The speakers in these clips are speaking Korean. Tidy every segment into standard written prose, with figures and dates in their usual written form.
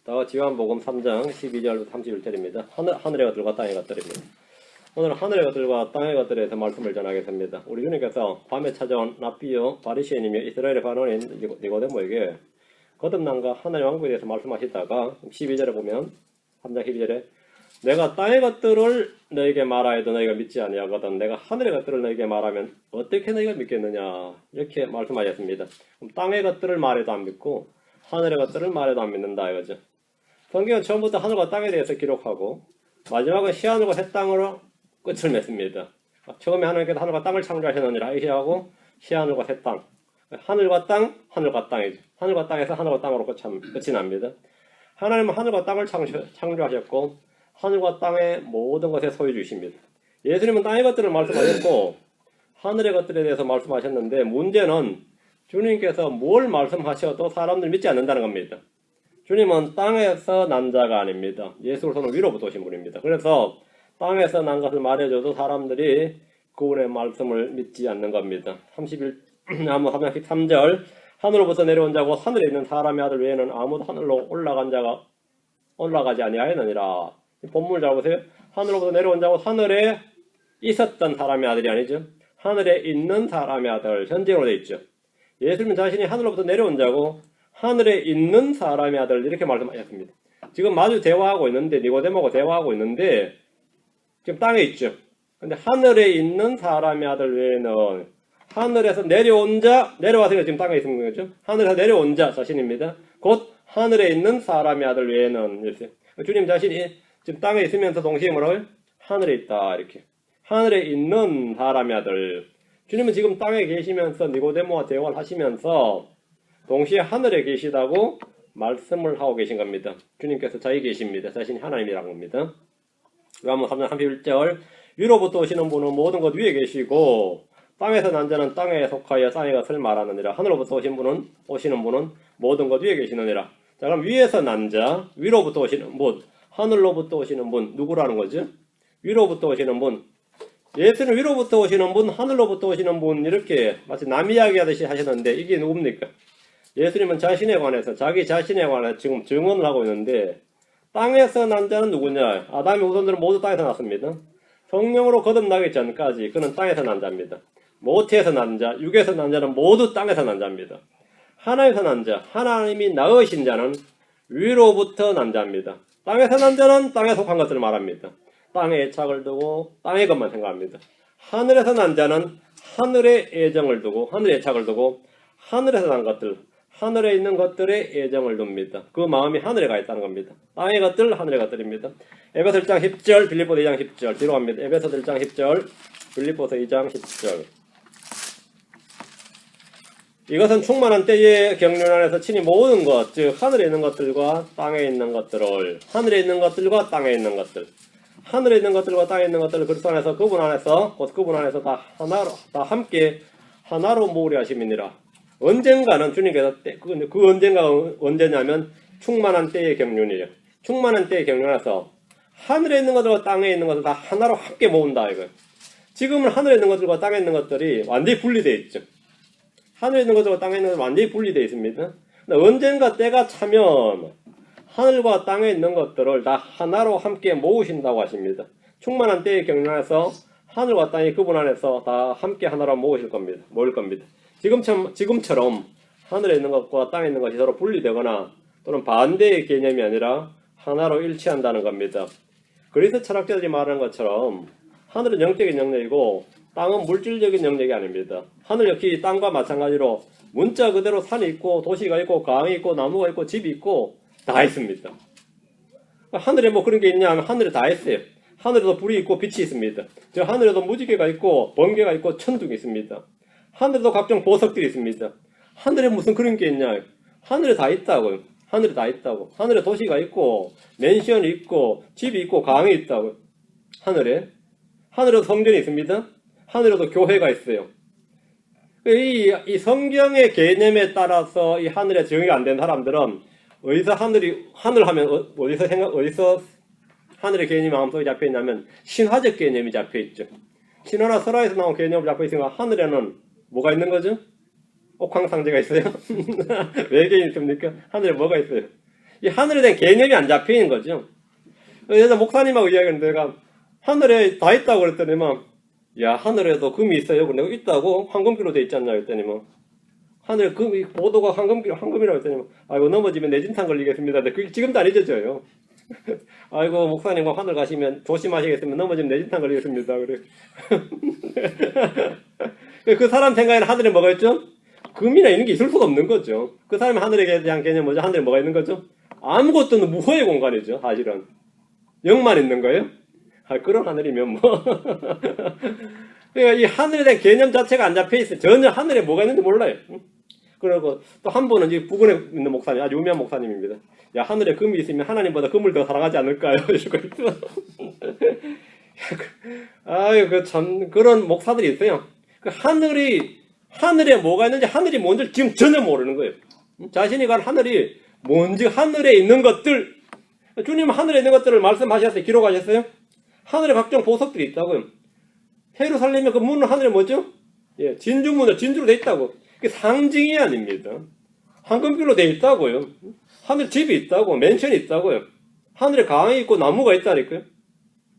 다같이 요한복음 3장 12절부터 31절입니다. 하늘의 것들과 땅의 것들입니다. 오늘 하늘의 것들과 땅의 것들에 대해서 말씀을 전하겠습니다. 우리 주님께서 밤에 찾아온 납비요 바리새인이며 이스라엘의 관원인 니고데모에게 거듭남과 하늘의 왕국에 대해서 말씀하시다가 12절에 보면 3장 12절에 내가 땅의 것들을 너에게 말하여도 너희가 믿지 아니하거든 내가 하늘의 것들을 너에게 말하면 어떻게 너희가 믿겠느냐 이렇게 말씀하셨습니다. 그럼 땅의 것들을 말해도 안 믿고 하늘의 것들을 말해도 안 믿는다 이거죠. 성경은 처음부터 하늘과 땅에 대해서 기록하고 마지막은 시하늘과 새 땅으로 끝을 맺습니다. 처음에 하나님께서 하늘과 땅을 창조하셨느니라 이시하고 시하늘과 새 땅, 하늘과 땅, 하늘과 땅이죠. 하늘과 땅에서 하늘과 땅으로 끝이 납니다. 하나님은 하늘과 땅을 창조하셨고 하늘과 땅의 모든 것에 소유주십니다. 예수님은 땅의 것들을 말씀하셨고 하늘의 것들에 대해서 말씀하셨는데 문제는 주님께서 뭘 말씀하셔도 사람들 믿지 않는다는 겁니다. 주님은 땅에서 난 자가 아닙니다. 예수로서는 위로부터 오신 분입니다. 그래서 땅에서 난 것을 말해줘도 사람들이 그분의 말씀을 믿지 않는 겁니다. 33절 하늘로부터 내려온 자고 하늘에 있는 사람의 아들 외에는 아무도 하늘로 올라가지 아니하였느니라. 본문을 잘 보세요. 하늘로부터 내려온 자고 하늘에 있었던 사람의 아들이 아니죠. 하늘에 있는 사람의 아들 현재로 되어 있죠. 예수님 자신이 하늘로부터 내려온 자고 하늘에 있는 사람의 아들 이렇게 말씀하셨습니다. 지금 마주 대화하고 있는데 니고데모하고 대화하고 있는데 지금 땅에 있죠. 근데 하늘에 있는 사람의 아들 외에는 하늘에서 내려온 자 내려와서 지금 땅에 있는 거죠. 하늘에서 내려온 자 자신입니다. 곧 하늘에 있는 사람의 아들 외에는 이렇게. 주님 자신이 지금 땅에 있으면서 동시에 뭐라고요? 하늘에 있다 이렇게. 하늘에 있는 사람의 아들. 주님은 지금 땅에 계시면서 니고데모와 대화를 하시면서 동시에 하늘에 계시다고 말씀을 하고 계신 겁니다. 주님께서 자기 계십니다. 자신이 하나님이라는 겁니다. 요한복음 3장 31절 위로부터 오시는 분은 모든 것 위에 계시고 땅에서 난 자는 땅에 속하여 땅의 것을 말하느니라. 하늘로부터 오시는 분은 모든 것 위에 계시느니라. 자 그럼 위에서 난 자, 위로부터 오시는 분, 하늘로부터 오시는 분 누구라는 거죠? 위로부터 오시는 분. 예수는 위로부터 오시는 분, 하늘로부터 오시는 분 이렇게 마치 남 이야기하듯이 하셨는데 이게 누굽니까? 예수님은 자신에 관해서 자기 자신에 관해서 지금 증언을 하고 있는데 땅에서 난 자는 누구냐? 아담의 후손들은 모두 땅에서 났습니다. 성령으로 거듭나기 전까지 그는 땅에서 난 자입니다. 모태에서 난 자, 육에서 난 자는 모두 땅에서 난 자입니다. 하나님에서 난 자, 하나님이 낳으신 자는 위로부터 난 자입니다. 땅에서 난 자는 땅에 속한 것들을 말합니다. 땅에 애착을 두고 땅의 것만 생각합니다. 하늘에서 난 자는 하늘의 애정을 두고 하늘의 애착을 두고 하늘에서 난 것들, 하늘에 있는 것들의 애정을 둡니다. 그 마음이 하늘에 가 있다는 겁니다. 땅의 것들, 하늘의 것들입니다. 에베소 1장 10절, 빌립보서 2장 10절 뒤로 갑니다. 에베소 1장 10절, 빌립보서 2장 10절 이것은 충만한 때의 경륜 안에서 친히 모든 것, 즉 하늘에 있는 것들과 땅에 있는 것들을 하늘에 있는 것들과 땅에 있는 것들 하늘에 있는 것들과 땅에 있는 것들을 그리스도 안에서 그분 안에서 다 하나로 다 함께 하나로 모으려 하심이니라. 언젠가는 주님께서 그 언젠가가 언제냐면 충만한 때의 경륜이에요. 충만한 때의 경륜에서 하늘에 있는 것들과 땅에 있는 것을 다 하나로 함께 모은다 이거예요. 지금은 하늘에 있는 것들과 땅에 있는 것들이 완전히 분리되어 있죠. 하늘에 있는 것들과 땅에 있는 것들이 완전히 분리되어 있습니다. 근데 언젠가 때가 차면 하늘과 땅에 있는 것들을 다 하나로 함께 모으신다고 하십니다. 충만한 때의 경륜에서 하늘과 땅이 그분 안에서 다 함께 하나로 모을 겁니다. 지금처럼 하늘에 있는 것과 땅에 있는 것이 서로 분리되거나 또는 반대의 개념이 아니라 하나로 일치한다는 겁니다. 그리스 철학자들이 말하는 것처럼 하늘은 영적인 영역이고 땅은 물질적인 영역이 아닙니다. 하늘 역시 땅과 마찬가지로 문자 그대로 산이 있고 도시가 있고 강이 있고 나무가 있고 집이 있고 다 있습니다. 하늘에 뭐 그런 게 있냐 하면 하늘에 다 있어요. 하늘에도 불이 있고 빛이 있습니다. 저 하늘에도 무지개가 있고 번개가 있고 천둥이 있습니다. 하늘에도 각종 보석들이 있습니다. 하늘에 무슨 그런 게 있냐? 하늘에 다 있다고요. 하늘에 다 있다고. 하늘에 도시가 있고 맨션이 있고 집이 있고 강이 있다고. 하늘에도 성전이 있습니다. 하늘에도 교회가 있어요. 이 성경의 개념에 따라서 이 하늘에 적용이 안 된 사람들은 어디서 하늘 하면 어디서 하늘의 개념이 마음속에 잡혀 있냐면 신화적 개념이 잡혀 있죠. 신화나 설화에서 나온 개념이 잡혀 있으니까 하늘에는 뭐가 있는 거죠? 옥황상제가 있어요? 외계인이 있습니까? 하늘에 뭐가 있어요? 이 하늘에 대한 개념이 안 잡혀 있는 거죠. 그래서 목사님하고 이야기하는데 내가 하늘에 다 있다고 그랬더니 야 하늘에도 금이 있어요. 내가 있다고 황금기로 돼 있지 않냐 그랬더니 하늘에 금이 보도가 황금이라고 했더니 아이고 넘어지면 내진탕 걸리겠습니다. 근데 그게 지금도 안 잊어져요. 아이고 목사님과 하늘 가시면 조심하시겠으면 넘어지면 내진탕 걸리겠습니다. 그래. 그 사람 생각에는 하늘에 뭐가 있죠? 금이나 이런 게 있을 수가 없는 거죠. 그 사람의 하늘에 대한 개념 뭐죠? 하늘에 뭐가 있는 거죠? 아무것도 없는 무호의 공간이죠. 사실은 영만 있는 거예요. 그런 하늘이면 뭐 그러니까 이 하늘에 대한 개념 자체가 안 잡혀 있어요. 전혀 하늘에 뭐가 있는지 몰라요. 그리고 또 한 분은 이 부근에 있는 목사님, 아주 유명한 목사님입니다. 야 하늘에 금이 있으면 하나님보다 금을 더 사랑하지 않을까요? 이러고 있어. 아유 그 참 그런 목사들이 있어요. 그 하늘에 뭐가 있는지 하늘이 뭔지 지금 전혀 모르는 거예요. 자신이 간 하늘이 뭔지 하늘에 있는 것들 주님은 하늘에 있는 것들을 말씀하셨어요. 기록하셨어요. 하늘에 각종 보석들이 있다고요. 예루살렘의 그 문은 하늘에 뭐죠? 예, 진주문으로 진주로 돼 있다고. 그게 상징이 아닙니다. 황금길로 돼 있다고요. 하늘 집이 있다고, 맨션이 있다고요. 하늘에 강이 있고 나무가 있다니까요.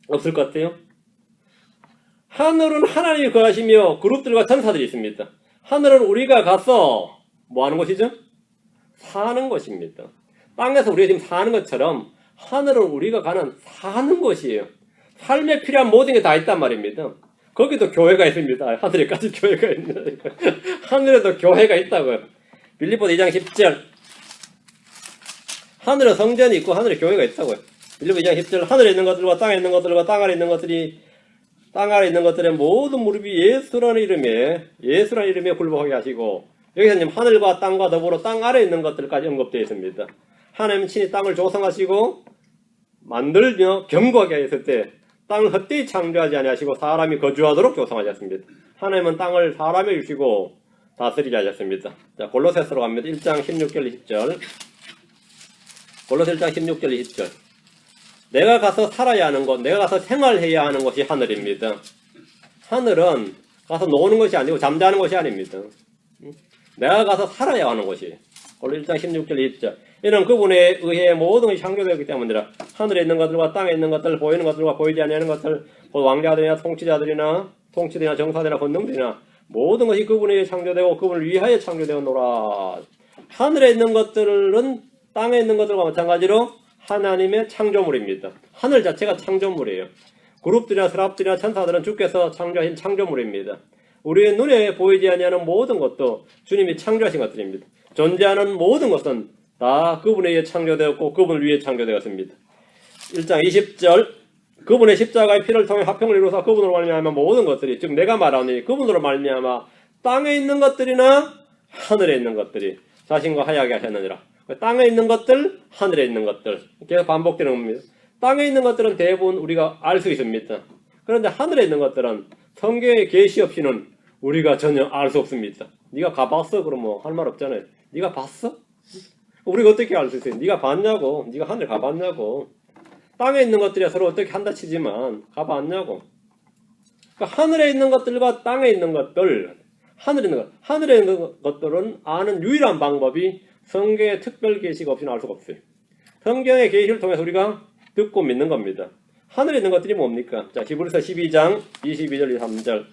없을 것 같아요. 하늘은 하나님이 거하시며 그룹들과 천사들이 있습니다. 하늘은 우리가 가서 뭐 하는 곳이죠? 사는 곳입니다. 땅에서 우리가 지금 사는 것처럼 하늘은 우리가 가는 사는 곳이에요. 삶에 필요한 모든 게 다 있단 말입니다. 거기도 교회가 있습니다. 하늘에까지 교회가 있는 하늘에도 교회가 있다고요. 빌립보서 2장 10절 하늘에 성전이 있고 하늘에 교회가 있다고요. 빌립보서 2장 10절 하늘에 있는 것들과 땅에 있는 것들과 땅 아래 있는 것들이 땅 아래 있는 것들의 모든 무릎이 예수라는 이름에 굴복하게 하시고 여기서 지금 하늘과 땅과 더불어 땅 아래 있는 것들까지 언급되어 있습니다. 하나님 친히 땅을 조성하시고 만들며 견고하게 하셨을 때 땅을 헛되이 창조하지 아니하시고 사람이 거주하도록 조성하셨습니다. 하나님은 땅을 사람에 주시고 다스리게 하셨습니다. 자, 골로새서로 갑니다. 1장 16절 20절 골로새 1장 16절 20절 내가 가서 살아야 하는 곳, 내가 가서 생활해야 하는 곳이 하늘입니다. 하늘은 가서 노는 것이 아니고 잠자는 것이 아닙니다. 내가 가서 살아야 하는 곳이 골로새 1장 16절 20절 이는 그분에 의해 모든 것이 창조되었기 때문이라. 하늘에 있는 것들과 땅에 있는 것들, 보이는 것들과 보이지 않는 것들, 곧 왕자들이나 통치자들이나 정사들이나 권능들이나 모든 것이 그분에 의해 창조되고 그분을 위하여 창조되었노라. 하늘에 있는 것들은 땅에 있는 것들과 마찬가지로 하나님의 창조물입니다. 하늘 자체가 창조물이에요. 그룹들이나 스랍들이나 천사들은 주께서 창조하신 창조물입니다. 우리의 눈에 보이지 아니하는 모든 것도 주님이 창조하신 것들입니다. 존재하는 모든 것은 다 그분에 의해 창조되었고 그분을 위해 창조되었습니다. 1장 20절 그분의 십자가의 피를 통해 화평을 이루사 그분으로 말미암아 모든 것들이 즉 내가 말하니 그분으로 말미암아 땅에 있는 것들이나 하늘에 있는 것들이 자신과 하야하게 하셨느니라. 땅에 있는 것들, 하늘에 있는 것들 계속 반복되는 겁니다. 땅에 있는 것들은 대부분 우리가 알 수 있습니다. 그런데 하늘에 있는 것들은 성경의 계시 없이는 우리가 전혀 알 수 없습니다. 네가 가봤어? 그럼 뭐 할 말 없잖아요. 네가 봤어? 우리가 어떻게 알 수 있어요? 네가 봤냐고. 네가 하늘 가봤냐고. 땅에 있는 것들이 서로 어떻게 한다 치지만 가봤냐고. 그러니까 하늘에 있는 것들과 땅에 있는 것들, 하늘에 있는 것들은 아는 유일한 방법이 성경의 특별 계시가 없이는 알 수가 없어요. 성경의 계시를 통해서 우리가 듣고 믿는 겁니다. 하늘에 있는 것들이 뭡니까? 자, 히브리서 12장 22절 23절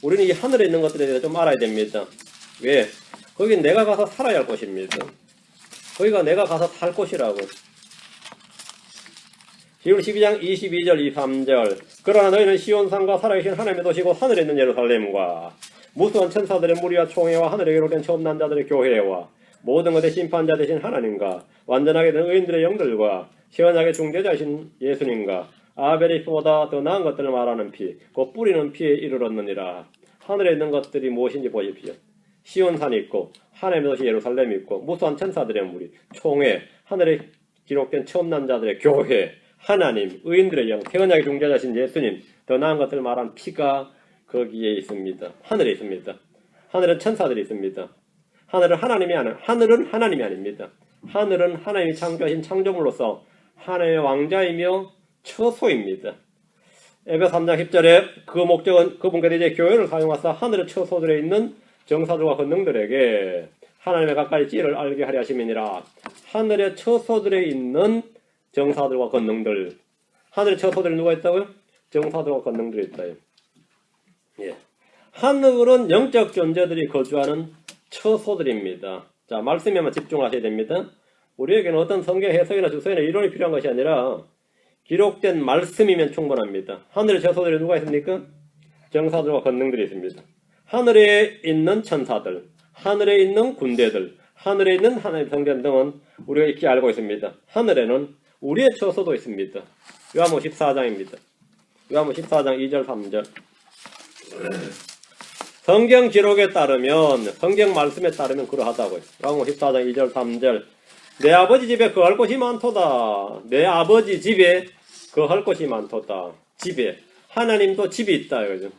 우리는 이 하늘에 있는 것들에 대해서 좀 알아야 됩니다. 왜? 거긴 내가 가서 살아야 할 곳입니다. 거기가 내가 가서 살 곳이라고. 히브리서 12장 22절 23절 그러나 너희는 시온산과 살아계신 하나님의 도시고 하늘에 있는 예루살렘과 무수한 천사들의 무리와 총회와 하늘에 기록된 처음 난 자들의 교회와 모든 것의 심판자 되신 하나님과 완전하게 된 의인들의 영들과 시원하게 중재자이신 예수님과 아벨의 피보다 더 나은 것들을 말하는 피, 곧 뿌리는 피에 이르렀느니라. 하늘에 있는 것들이 무엇인지 보십시오. 시온산이 있고 하나님의 도시 예루살렘이 있고 무수한 천사들의 무리, 총회, 하늘에 기록된 처음 난 자들의 교회, 하나님, 의인들의 영, 태어나게 중재자신 예수님, 더 나은 것들을 말한 피가 거기에 있습니다. 하늘에 있습니다. 하늘은 천사들이 있습니다. 하늘은 하나님이 아닙니다. 하늘은 하나님이 창조하신 창조물로서 하나님의 왕자이며 처소입니다. 에베소 3장 10절에 그 목적은 그분께서 이제 교회를 사용하사 하늘의 처소들에 있는 정사들과 권능들에게 하나님의 가까이 지혜를 알게 하려 하심이니라. 하늘의 처소들에 있는 정사들과 권능들. 하늘의 처소들에 누가 있다고요? 정사들과 권능들이 있다요. 예. 하늘은 영적 존재들이 거주하는 처소들입니다. 자, 말씀에만 집중하셔야 됩니다. 우리에게는 어떤 성경 해석이나 주석이나 이론이 필요한 것이 아니라 기록된 말씀이면 충분합니다. 하늘의 처소들에 누가 있습니까? 정사들과 권능들이 있습니다. 하늘에 있는 천사들, 하늘에 있는 군대들, 하늘에 있는 하나님의 성전 등은 우리가 익히 알고 있습니다. 하늘에는 우리의 처소도 있습니다. 요한복음 14장입니다. 요한복음 14장 2절 3절. 성경 기록에 따르면, 성경 말씀에 따르면 그러하다고요. 요한복음 14장 2절 3절. 내 아버지 집에 거할 곳이 많도다. 내 아버지 집에 거할 곳이 많도다. 집에. 하나님도 집이 있다. 그죠?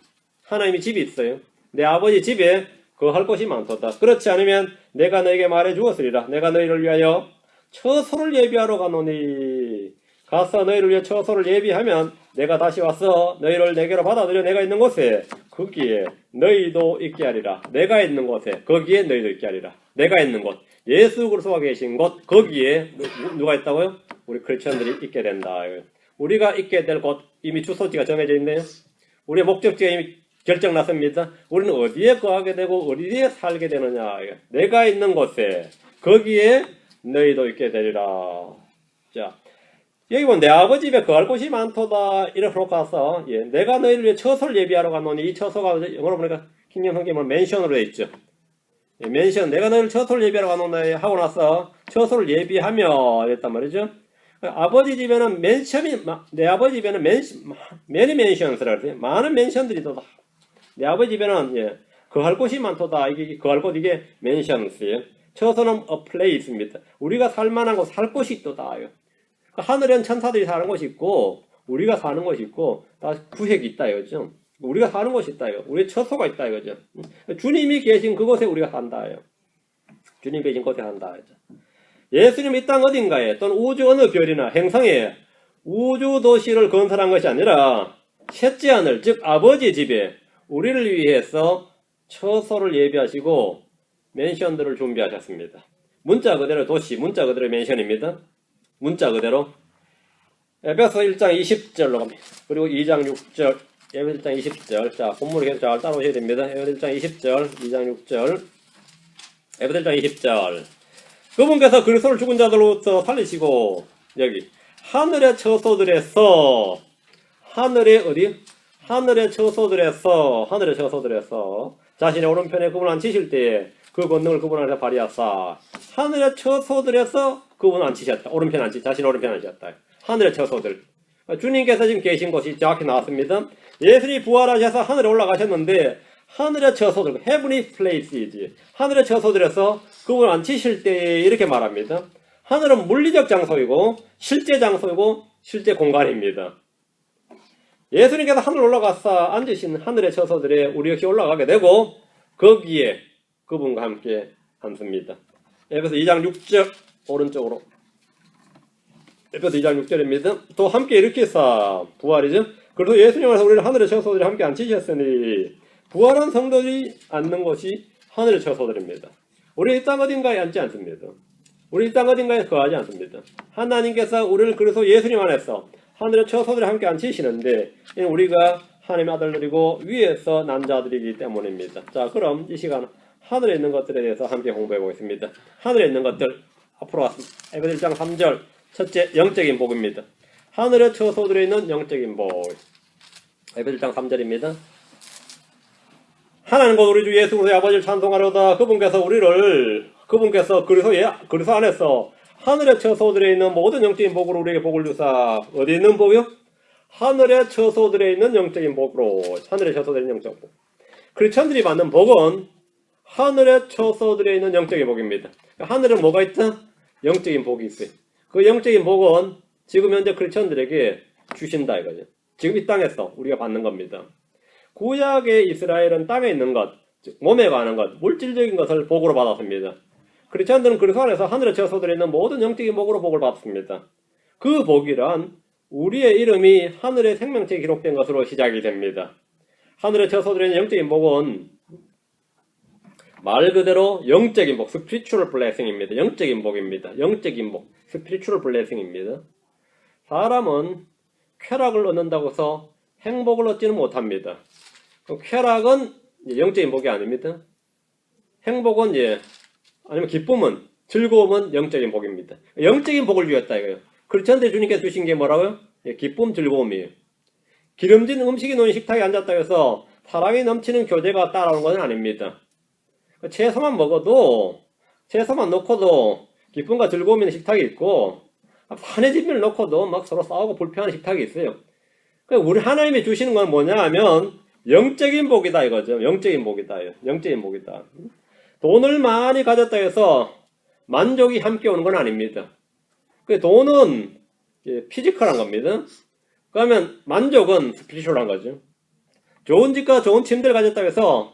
하나님이 집이 있어요. 내 아버지 집에 거할 곳이 많도다. 그렇지 않으면 내가 너에게 말해 주었으리라. 내가 너희를 위하여 처소를 예비하러 가노니. 가서 너희를 위해 처소를 예비하면 내가 다시 와서 너희를 내게로 받아들여 내가 있는 곳에 거기에 너희도 있게 하리라. 내가 있는 곳에 거기에 너희도 있게 하리라. 내가 있는 곳. 예수 그리스도가 계신 곳 거기에 누가 있다고요? 우리 크리스천들이 있게 된다. 우리가 있게 될 곳 이미 주소지가 정해져 있네요. 우리의 목적지가 이미 결정났습니다. 우리는 어디에 거하게 되고 어디에 살게 되느냐. 내가 있는 곳에 거기에 너희도 있게 되리라. 자, 여기 보면 내 아버지 집에 거할 곳이 많도다. 이렇게 가서 내가 너희를 위해 처소를 예비하러 가노니. 이 처소가 영어로 보니까 킹jem 성경은 맨션으로 되어 있죠. 맨션, 내가 너희를 처소를 예비하러 가노니 하고 나서 처소를 예비하며 이랬단 말이죠. 아버지 집에는 맨션이, 내 아버지 집에는 many mansions라 그래요. 많은 맨션들이 있다. 내 아버지 집에는 거할 곳이 많도다. 이게 거할 곳, 이게 mansions예요. 처소는 a place입니다. 우리가 살만한 곳, 살 곳이 있도다. 하늘엔 천사들이 사는 곳이 있고 우리가 사는 곳이 있고 다 구획이 있다 이거죠. 우리가 사는 곳이 있다 이거. 우리의 처소가 있다 이거죠. 주님이 계신 그곳에 우리가 산다 이거. 주님 계신 곳에 산다 이거죠. 예수님이 이 땅 어딘가에 또는 우주 어느 별이나 행성에 우주 도시를 건설한 것이 아니라 셋째 하늘 즉 아버지 집에 우리를 위해서 처소를 예비하시고 맨션들을 준비하셨습니다. 문자 그대로 도시, 문자 그대로 맨션입니다. 문자 그대로 에베소 1장 20절로 갑니다. 그리고 2장 6절, 에베소 1장 20절. 자, 본문을 계속 잘 따라오셔야 됩니다. 에베소 1장 20절, 2장 6절, 에베소 1장 20절. 그분께서 그리스도를 죽은 자들로부터 살리시고 여기 하늘의 처소들에서 하늘의 어디? 하늘의 처소들에서 자신의 오른편에 그분을 앉히실 때에 그 권능을 그분 안에서 발휘하사 하늘의 처소들에서 그분을 앉히셨다. 오른편 앉히, 자신의 오른편 앉히셨다. 하늘의 처소들. 주님께서 지금 계신 곳이 정확히 나왔습니다. 예수님이 부활하셔서 하늘에 올라가셨는데 하늘의 처소들, heavenly places, 하늘의 처소들에서 그분을 앉히실 때 이렇게 말합니다. 하늘은 물리적 장소이고 실제 장소이고 실제 공간입니다. 예수님께서 하늘 올라가서 앉으신 하늘의 처소들에 우리 역시 올라가게 되고 거기에 그분과 함께 앉습니다. 에베소 2장 6절 오른쪽으로 에베소 2장 6절입니다. 또 함께 일으키사 부활이죠. 그래서 예수님께서 우리를 하늘의 처소들에 함께 앉히셨으니 부활한 성도들이 앉는 곳이 하늘의 처소들입니다. 우리 이 땅 어딘가에 앉지 않습니다. 우리 이 땅 어딘가에 거하지 않습니다. 하나님께서 우리를 그래서 예수님 안에서 하늘의 처소들에 함께 앉히시는데 우리가 하나님의 아들들이고 위에서 난 자들이기 때문입니다. 자, 그럼 이 시간 하늘에 있는 것들에 대해서 함께 공부해 보겠습니다. 하늘에 있는 것들 앞으로 왔습니다. 에베소 1장 3절 첫째 영적인 복입니다. 하늘의 처소들에 있는 영적인 복. 에베소 1장 3절입니다. 하나님 곧 우리 주 예수 그리스도의 아버지를 찬송하려다 그분께서 그리스도 안에서 하늘의 처소들에 있는 모든 영적인 복으로 우리에게 복을 주사 어디 있는 복이요? 하늘의 처소들에 있는 영적인 복으로 하늘의 처소들에 있는 영적인 복. 크리스천들이 받는 복은 하늘의 처소들에 있는 영적인 복입니다. 하늘은 뭐가 있다? 영적인 복이 있어요. 그 영적인 복은 지금 현재 크리스천들에게 주신다 이거죠. 지금 이 땅에서 우리가 받는 겁니다. 구약의 이스라엘은 땅에 있는 것, 즉 몸에 관한 것, 물질적인 것을 복으로 받았습니다. 크리스천들은 그리스도 안에서 하늘의 처소들에 있는 모든 영적인 복으로 복을 받습니다. 그 복이란 우리의 이름이 하늘의 생명체에 기록된 것으로 시작이 됩니다. 하늘의 처소들에 있는 영적인 복은 말 그대로 영적인 복, spiritual blessing입니다. 영적인 복입니다. 영적인 복, spiritual blessing입니다. 사람은 쾌락을 얻는다고 해서 행복을 얻지는 못합니다. 쾌락은 영적인 복이 아닙니다. 행복은 아니면 기쁨은, 즐거움은 영적인 복입니다. 영적인 복을 주었다 이거예요. 그렇지 않은데 주님께서 주신 게 뭐라고요? 기쁨, 즐거움이에요. 기름진 음식이 놓인 식탁에 앉았다 해서 사랑이 넘치는 교제가 따라오는 것은 아닙니다. 채소만 먹어도, 채소만 놓고도 기쁨과 즐거움이 있는 식탁이 있고, 산해진미를 놓고도 막 서로 싸우고 불평하는 식탁이 있어요. 우리 하나님이 주시는 건 뭐냐 하면 영적인 복이다 이거죠. 영적인 복이다. 영적인 복이다. 돈을 많이 가졌다 해서 만족이 함께 오는 건 아닙니다. 돈은 피지컬한 겁니다. 그러면 만족은 스피리추얼한 거죠. 좋은 집과 좋은 침대를 가졌다 해서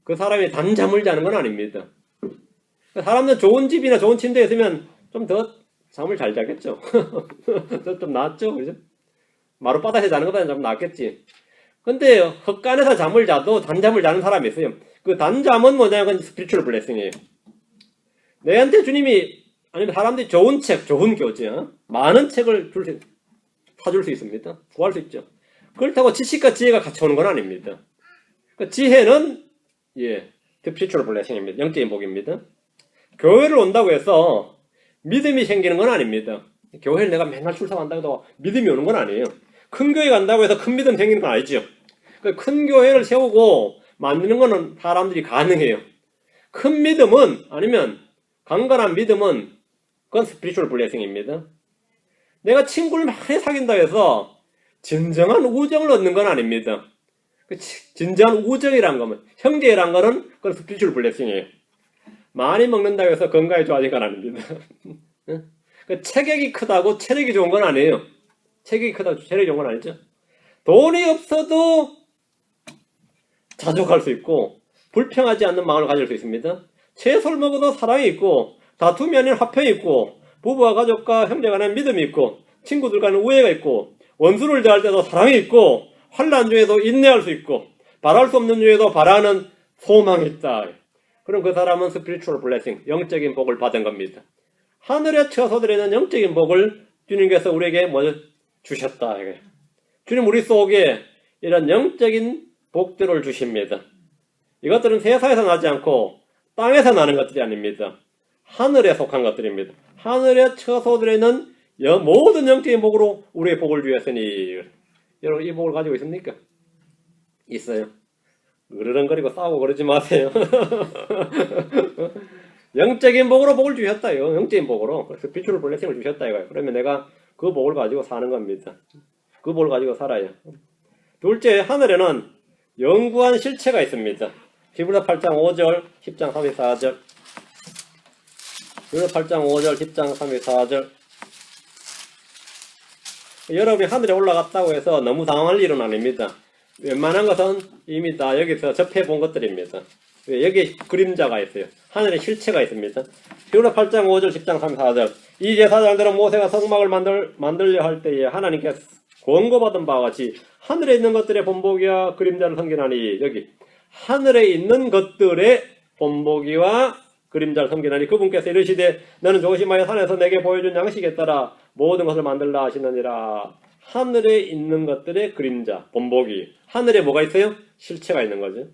그 사람이 단잠을 자는 건 아닙니다. 사람들은 좋은 집이나 좋은 침대에 있으면 좀 더 잠을 잘 자겠죠. 좀 낫죠, 그죠? 마룻바닥에 자는 것보다 좀 낫겠지. 근데 헛간에서 잠을 자도 단잠을 자는 사람이 있어요. 그 단잠은 뭐냐면 스피리추얼 블레싱이에요. 내한테 주님이, 아니면 사람들이 좋은 책, 좋은 교재, 많은 책을 사줄 수 있습니다. 구할 수 있죠. 그렇다고 지식과 지혜가 같이 오는 건 아닙니다. 그 지혜는 스피리추얼 블레싱입니다. 영적인 복입니다. 교회를 온다고 해서 믿음이 생기는 건 아닙니다. 교회를 내가 맨날 출석한다고 해도 믿음이 오는 건 아니에요. 큰 교회 간다고 해서 큰 믿음 생기는 건 아니죠. 큰 교회를 세우고 만드는 거는 사람들이 가능해요. 큰 믿음은, 아니면 강건한 믿음은 그건 스피리추얼 블레싱입니다. 내가 친구를 많이 사귄다 해서 진정한 우정을 얻는 건 아닙니다. 진정한 우정이란 거면, 형제란 거는 그건 스피리추얼 블레싱이에요. 많이 먹는다고 해서 건강이 좋아진 건 아닙니다. 체격이 크다고 체력이 좋은 건 아니에요. 체격이 크다고 체력이 좋은 건 아니죠. 돈이 없어도 자족할 수 있고 불평하지 않는 마음을 가질 수 있습니다. 채소를 먹어도 사랑이 있고 다툼이 아닌 화평이 있고 부부와 가족과 형제 간에 믿음이 있고 친구들 간에 우애가 있고 원수를 대할 때도 사랑이 있고 환난 중에도 인내할 수 있고 바랄 수 없는 중에도 바라는 소망이 있다. 그럼 그 사람은 스피리추얼 블레싱, 영적인 복을 받은 겁니다. 하늘의 처소들에는 영적인 복을 주님께서 우리에게 먼저 주셨다. 주님 우리 속에 이런 영적인 복들을 주십니다. 이것들은 세상에서 나지 않고 땅에서 나는 것들이 아닙니다. 하늘에 속한 것들입니다. 하늘의 처소들에는 모든 영적인 복으로 우리의 복을 주셨으니, 여러분 이 복을 가지고 있습니까? 있어요. 으르렁거리고 싸우고 그러지 마세요. 영적인 복으로 복을 주셨다요. 영적인 복으로. 그래서 스피리추얼 블레싱을 주셨다 이거예요. 그러면 내가 그 복을 가지고 사는 겁니다. 그 복을 가지고 살아요. 둘째, 하늘에는 영구한 실체가 있습니다. 히브리서 8장 5절, 10장 34절. 히브리서 8장 5절, 10장 34절. 여러분이 하늘에 올라갔다고 해서 너무 당황할 일은 아닙니다. 웬만한 것은 이미 다 여기서 접해본 것들입니다. 여기에 그림자가 있어요. 하늘에 실체가 있습니다. 히브리서 8장 5절, 10장 34절. 이 제사장들은 모세가 성막을 만들려 할 때에 하나님께 권고받은 바와 같이 하늘에 있는 것들의 본보기와 그림자를 섬기나니, 여기 하늘에 있는 것들의 본보기와 그림자를 섬기나니 그분께서 이르시되 너는 조심하여 산에서 내게 보여준 양식에 따라 모든 것을 만들라 하시느니라. 하늘에 있는 것들의 그림자, 본보기. 하늘에 뭐가 있어요? 실체가 있는 거죠.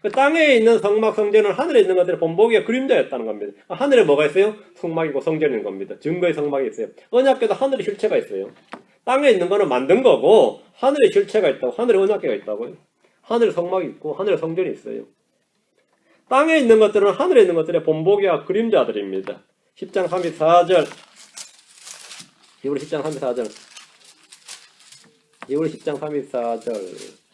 그 땅에 있는 성막, 성전은 하늘에 있는 것들의 본보기와 그림자였다는 겁니다. 하늘에 뭐가 있어요? 성막이고 성전인 겁니다. 증거의 성막이 있어요. 언약궤도 하늘에 실체가 있어요. 땅에 있는 거는 만든 거고 하늘에 실체가 있다고, 하늘에 언약궤가 있다고요. 하늘에 성막이 있고 하늘에 성전이 있어요. 땅에 있는 것들은 하늘에 있는 것들의 본보기와 그림자들입니다. 10장 34절. 히브리 10장 34절. 히브리 10장 34절.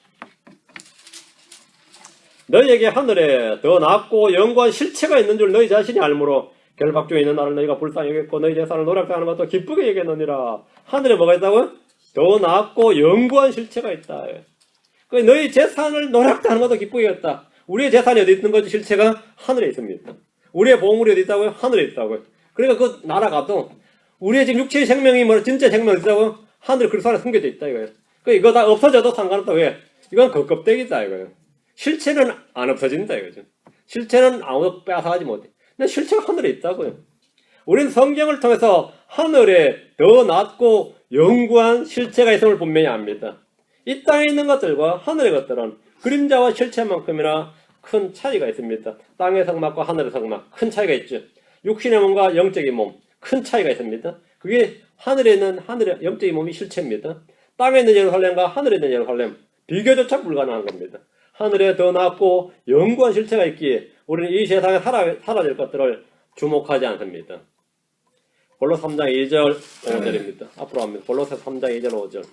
너희에게 하늘에 더 낫고 영원한 실체가 있는 줄 너희 자신이 알므로 결박 중에 있는 나를 너희가 불쌍히 여겼고 너희 재산을 노력하는 것도 기쁘게 여겼느니라. 하늘에 뭐가 있다고요? 더 낫고 영원한 실체가 있다. 너희 재산을 노력하는 것도 기쁘게 여겼다. 우리의 재산이 어디 있는 거지? 실체가 하늘에 있습니다. 우리의 보물이 어디 있다고요? 하늘에 있다고요. 그러니까 그 날아가도 우리의 지금 육체의 생명이 뭐 진짜 생명이 어디 있다고요? 하늘에 그 안에 숨겨져 있다 이거예요. 이거 다 없어져도 상관없다. 왜? 이건 겉껍데기다 이거예요. 실체는 안 없어진다 이거죠. 실체는 아무도 빼앗아가지 못해. 근데 실체가 하늘에 있다고요. 우리는 성경을 통해서 하늘에 더 낮고 영구한 실체가 있음을 분명히 압니다. 이 땅에 있는 것들과 하늘의 것들은 그림자와 실체만큼이나 큰 차이가 있습니다. 땅의 성막과 하늘의 성막 큰 차이가 있죠. 육신의 몸과 영적인 몸 큰 차이가 있습니다. 그게 하늘에 있는 하늘의 영적인 몸이 실체입니다. 땅에 있는 예루살렘과 하늘에 있는 예루살렘 비교조차 불가능한 겁니다. 하늘에 더 낮고 영구한 실체가 있기에 우리는 이 세상에 사라질 것들을 주목하지 않습니다. 골로새 3장 2절 5절입니다. 앞으로 합니다. 골로새 3장 2절 5절.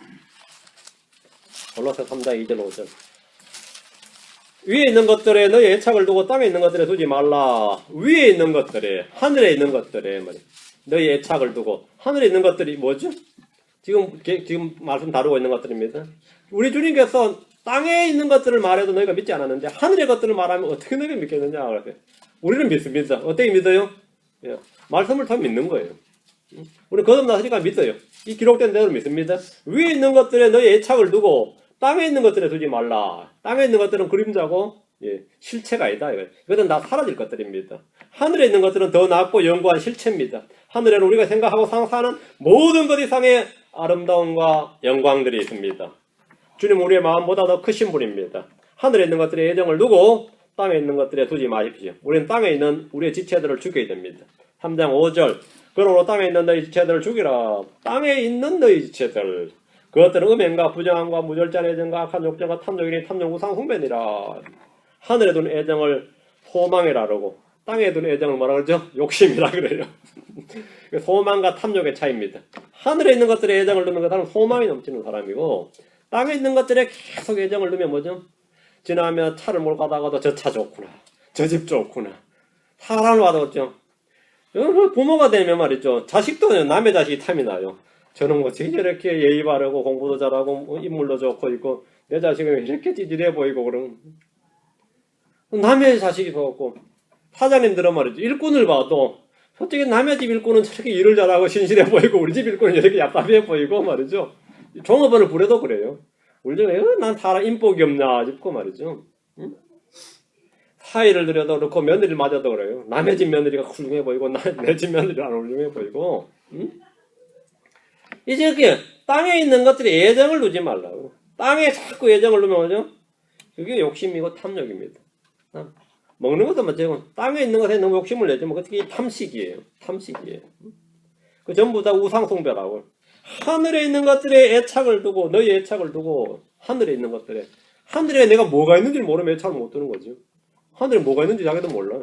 골로새 3장 2절 5절. 위에 있는 것들에 너의 애착을 두고 땅에 있는 것들에 두지 말라. 위에 있는 것들에 하늘에 있는 것들에 너의 애착을 두고 하늘에 있는 것들이 뭐죠? 지금 말씀 다루고 있는 것들입니다. 우리 주님께서 땅에 있는 것들을 말해도 너희가 믿지 않았는데 하늘의 것들을 말하면 어떻게 너희가 믿겠느냐 그러세요. 우리는 믿습니다. 어떻게 믿어요? 예, 말씀을 통해 믿는 거예요. 우리는 거듭났으니까 믿어요. 이 기록된 대로 믿습니다. 위에 있는 것들에 너희 애착을 두고 땅에 있는 것들에 두지 말라. 땅에 있는 것들은 그림자고 실체가 아니다. 이것은 다 사라질 것들입니다. 하늘에 있는 것들은 더 낮고 영구한 실체입니다. 하늘에는 우리가 생각하고 상상하는 모든 것 이상의 아름다움과 영광들이 있습니다. 주님은 우리의 마음보다 더 크신 분입니다. 하늘에 있는 것들의 애정을 두고 땅에 있는 것들에 두지 마십시오. 우리는 땅에 있는 우리의 지체들을 죽여야 됩니다. 3장 5절 그러므로 땅에 있는 너희 지체들을 죽이라. 땅에 있는 너희 지체들 그것들은 음행과 부정함과 무절제한 애정과 악한 욕정과 탐욕이니 탐욕 우상 숭배니라. 하늘에 둔 애정을 소망이라 그러고 땅에 둔 애정을 뭐라 그러죠? 욕심이라 그래요. 소망과 탐욕의 차이입니다. 하늘에 있는 것들에 애정을 두는 것은 소망이 넘치는 사람이고 땅에 있는 것들에 계속 애정을 두면 뭐죠? 지나면 차를 몰고 가다가도 저 차 좋구나. 저 집 좋구나. 사람을 받았죠. 부모가 되면 말이죠. 자식도 남의 자식이 탐이 나요. 저는 뭐 저렇게 예의 바르고 공부도 잘하고 인물도 좋고 있고 내 자식은 이렇게 찌질해 보이고 그러면 남의 자식이 좋고 사장님들은 말이죠. 일꾼을 봐도 솔직히 남의 집 일꾼은 저렇게 일을 잘하고 신실해 보이고 우리 집 일꾼은 이렇게 얍삽해 보이고 말이죠. 종업원을 부려도 그래요. 우리 집에 난 사람 인복이 없나 싶고 말이죠. 응? 사이를 들여도 그렇고 며느리를 맞아도 그래요. 남의 집 며느리가 훌륭해 보이고 내 집 며느리가 안 훌륭해 보이고 응? 이제 이렇게 땅에 있는 것들이 애정을 두지 말라고. 땅에 자꾸 애정을 두면 뭐죠? 그게 욕심이고 탐욕입니다. 먹는 것도 마찬가지고 땅에 있는 것에 너무 욕심을 내지만 그게 탐식이에요. 탐식이에요. 그 전부 다 우상숭배라고. 하늘에 있는 것들에 애착을 두고 너희 애착을 두고 하늘에 있는 것들에 하늘에 내가 뭐가 있는지 모르면 애착을 못 두는 거죠. 하늘에 뭐가 있는지 자기도 몰라.